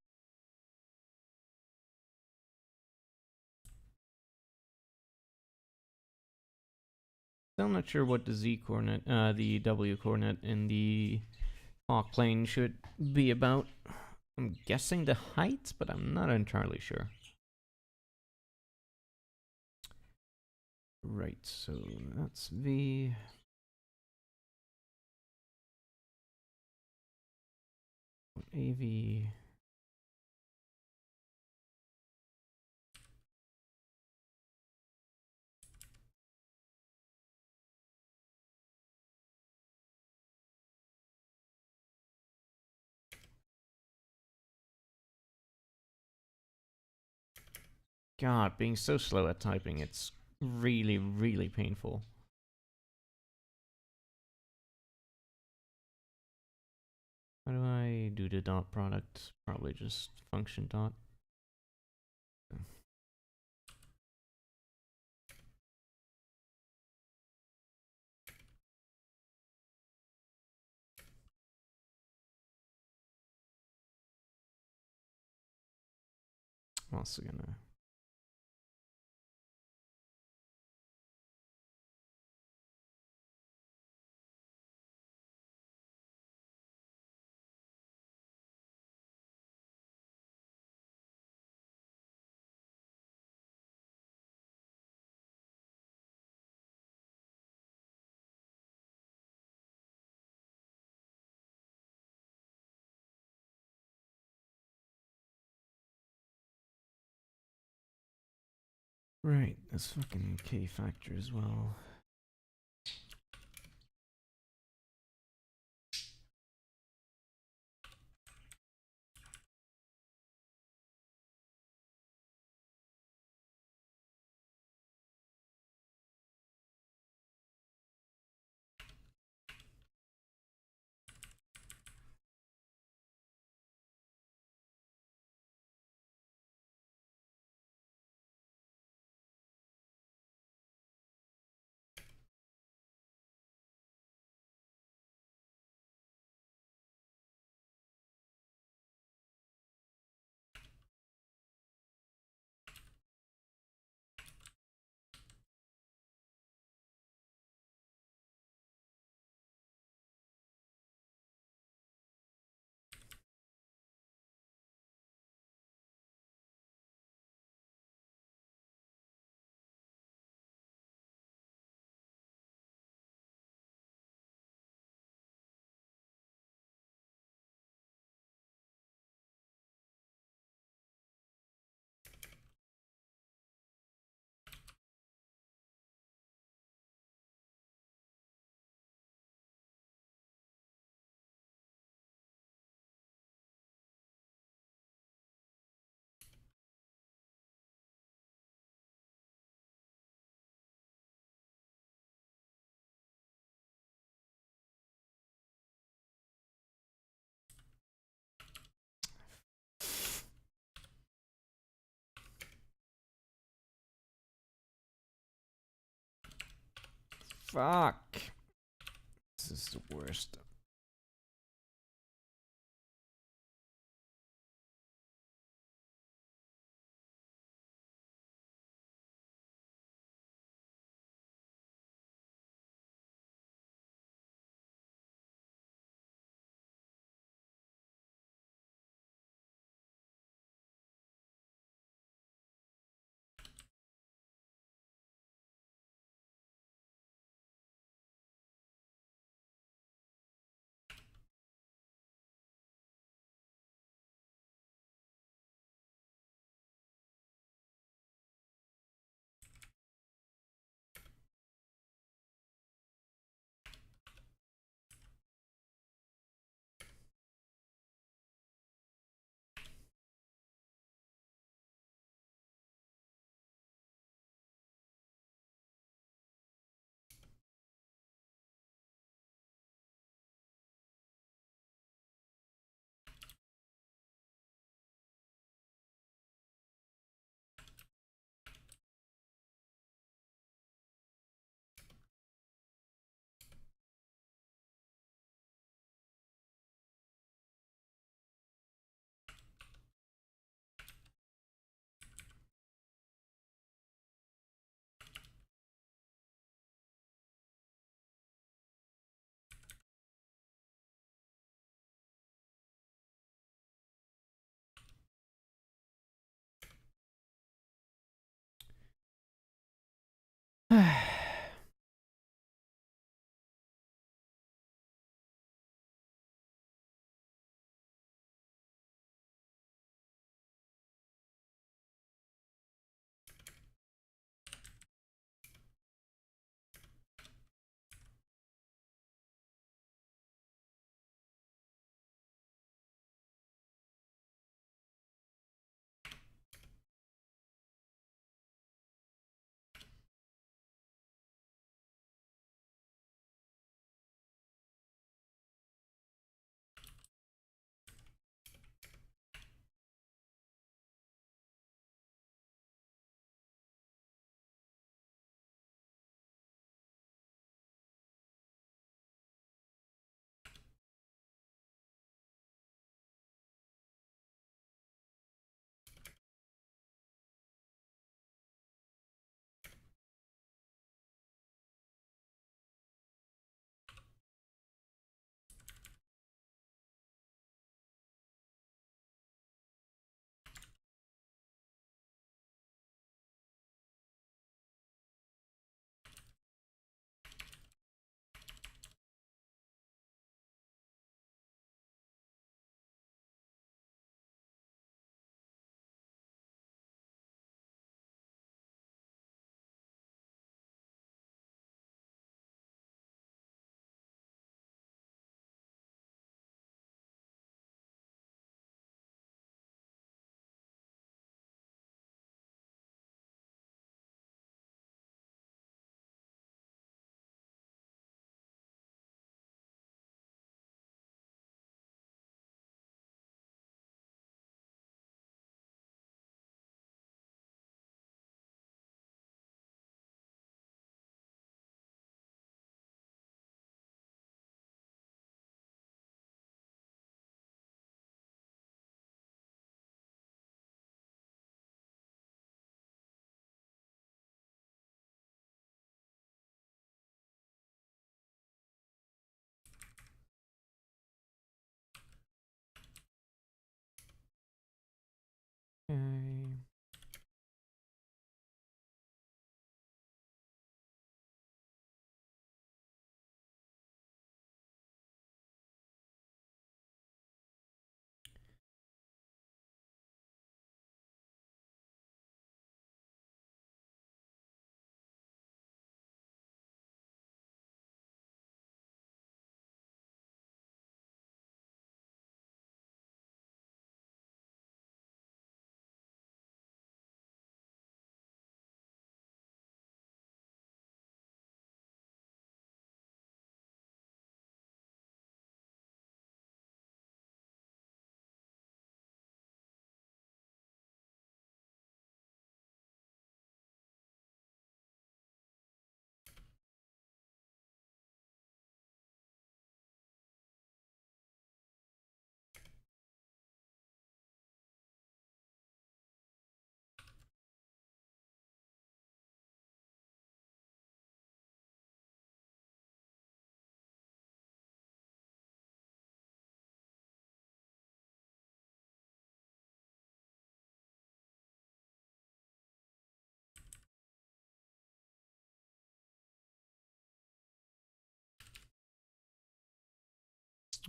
I'm not sure what the Z coordinate, the W coordinate in the Hawk plane should be about. I'm guessing the height, but I'm not entirely sure. Right, so that's V. AV. God, being so slow at typing, it's really, really painful. How do I do the dot product? Probably just function dot. I'm also gonna... Right, that's fucking K factor as well. Fuck. This is the worst.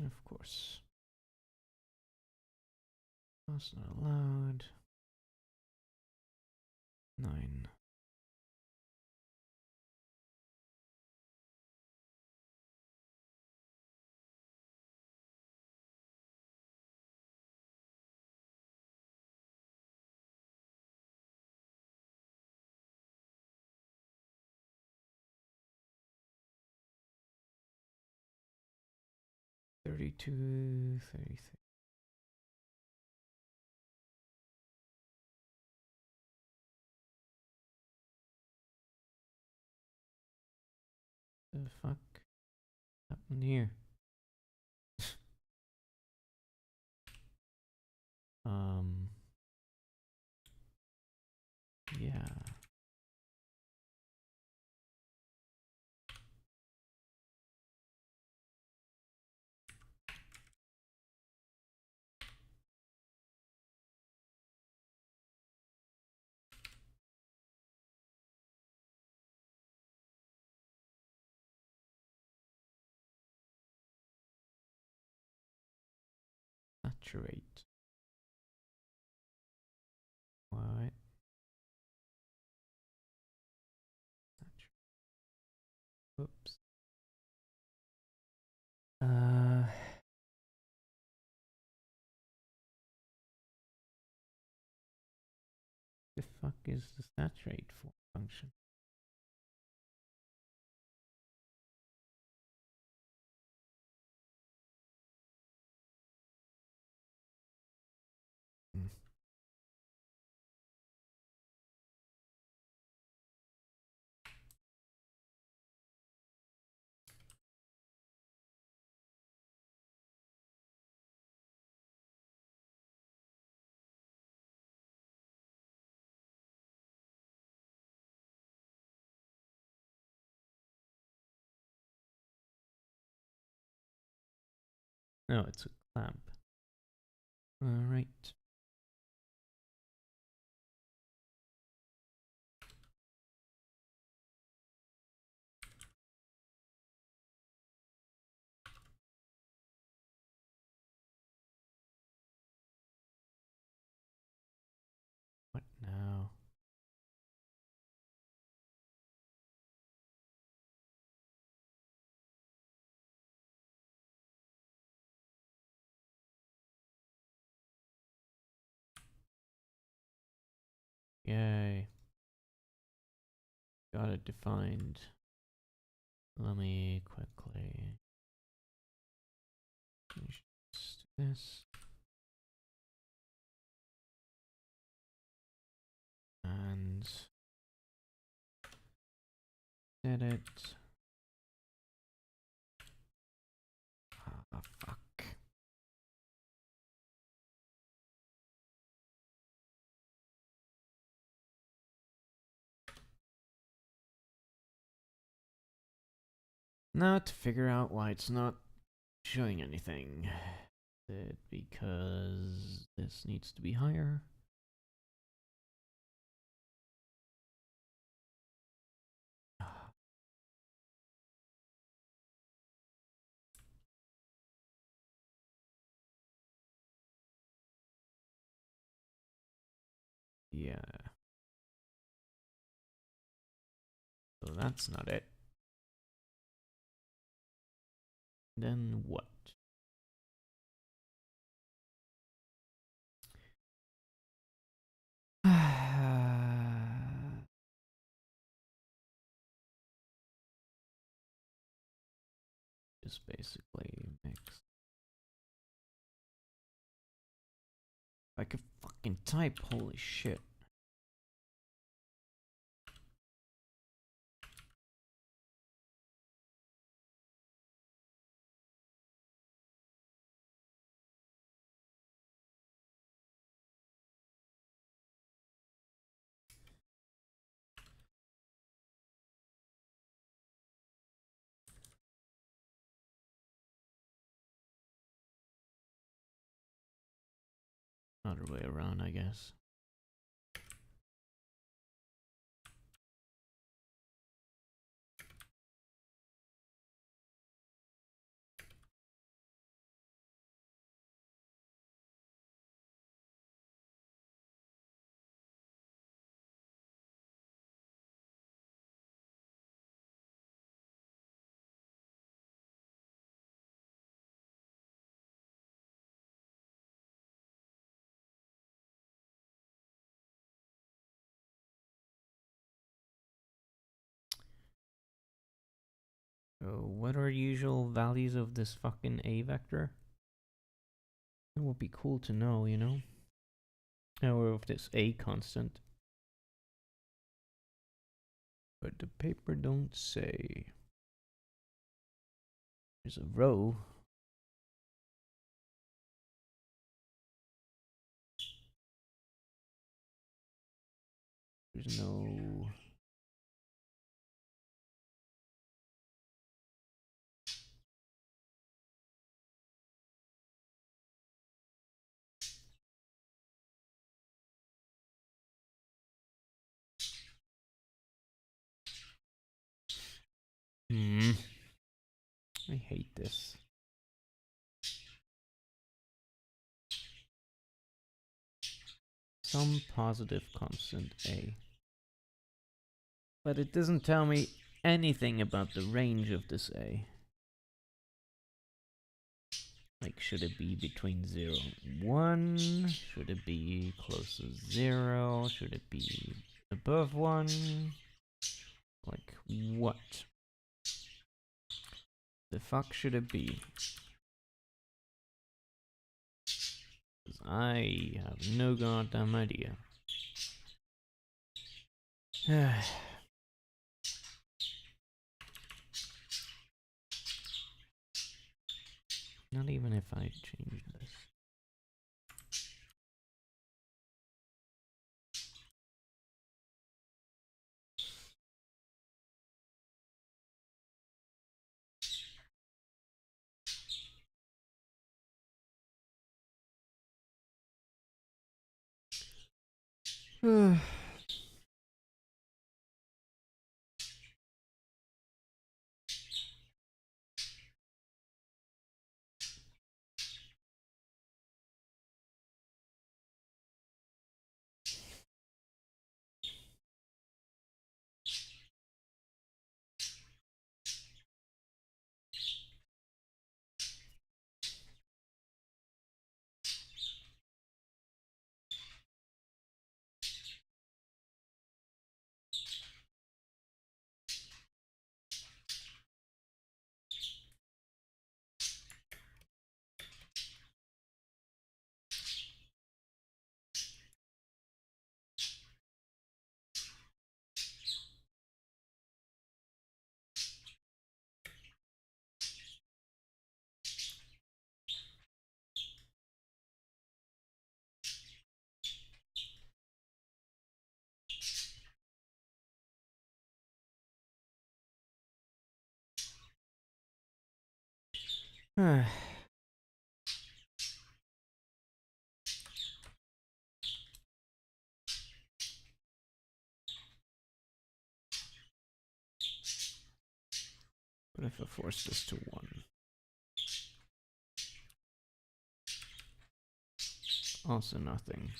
Of course. That's not allowed. 9. $32, $33. The fuck happened here? Yeah. Saturate. What? Oops. The fuck is the saturate for function? Mm. No, it's a clamp. Alright. What now? Yay. Got it defined. Let me quickly finish this. And set it. Ah, fuck. Now to figure out why it's not showing anything. It because this needs to be higher. Yeah. So that's not it. Then what? Just basically mix. I could fucking type, holy shit. Other way around, I guess. what are usual values of this fucking A vector? It would be cool to know, you know? Or of this A constant. But the paper don't say. There's a row. There's no. I hate this. Some positive constant A. But it doesn't tell me anything about the range of this A. Like, should it be between 0 and 1? Should it be close to 0? Should it be above 1? Like, what the fuck should it be? Because I have no goddamn idea. Not even if I change this. I'm What if I force this to 1? Also nothing.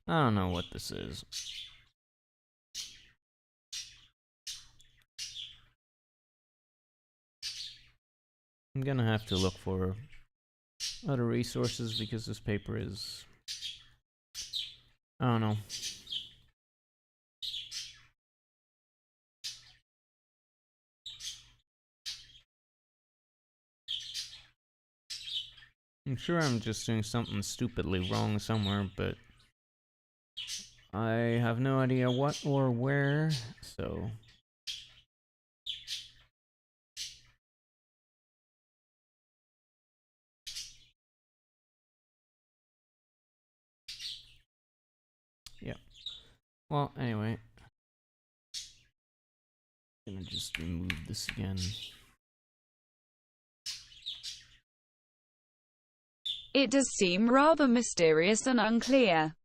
I don't know what this is. I'm gonna have to look for other resources because this paper is... I don't know. I'm sure I'm just doing something stupidly wrong somewhere, but I have no idea what or where, so... Yeah. Well, anyway. I'm gonna just remove this again. It does seem rather mysterious and unclear.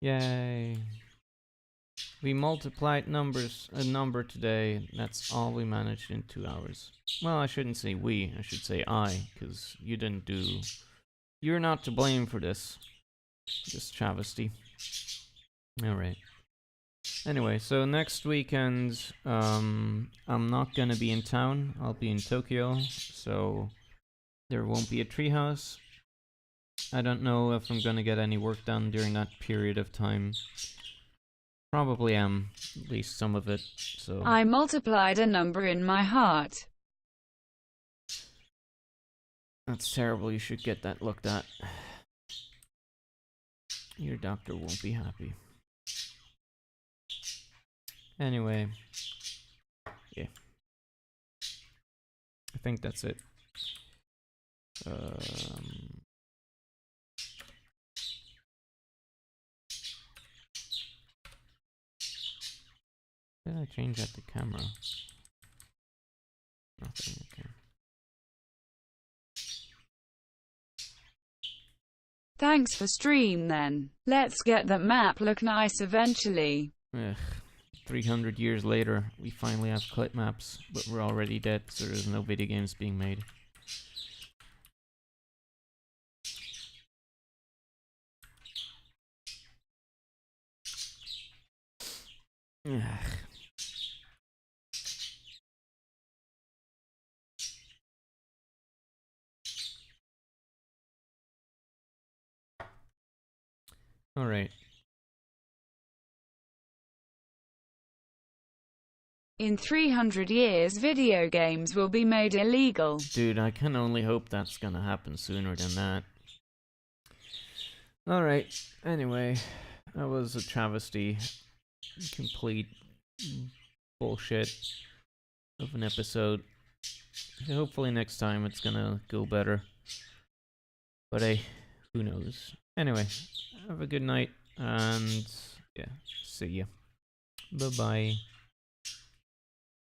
Yay. We multiplied a number today. That's all we managed in 2 hours. Well, I shouldn't say we, I should say I, because you didn't do... You're not to blame for this. Just travesty. Alright. Anyway, so next weekend, I'm not gonna be in town. I'll be in Tokyo, so there won't be a treehouse. I don't know if I'm gonna get any work done during that period of time. Probably am, at least some of it, so... I multiplied a number in my heart. That's terrible, you should get that looked at. Your doctor won't be happy. Anyway, yeah. I think that's it. Did I change at the camera? Nothing, okay. Thanks for stream then. Let's get that map look nice eventually. Ugh. 300 years later, we finally have clip maps, but we're already dead, so there's no video games being made. Ugh. Alright. In 300 years, video games will be made illegal. Dude, I can only hope that's gonna happen sooner than that. Alright, anyway, that was a travesty. Complete bullshit of an episode. Hopefully next time it's gonna go better. But hey, who knows. Anyway, have a good night, and yeah, see ya. Bye-bye.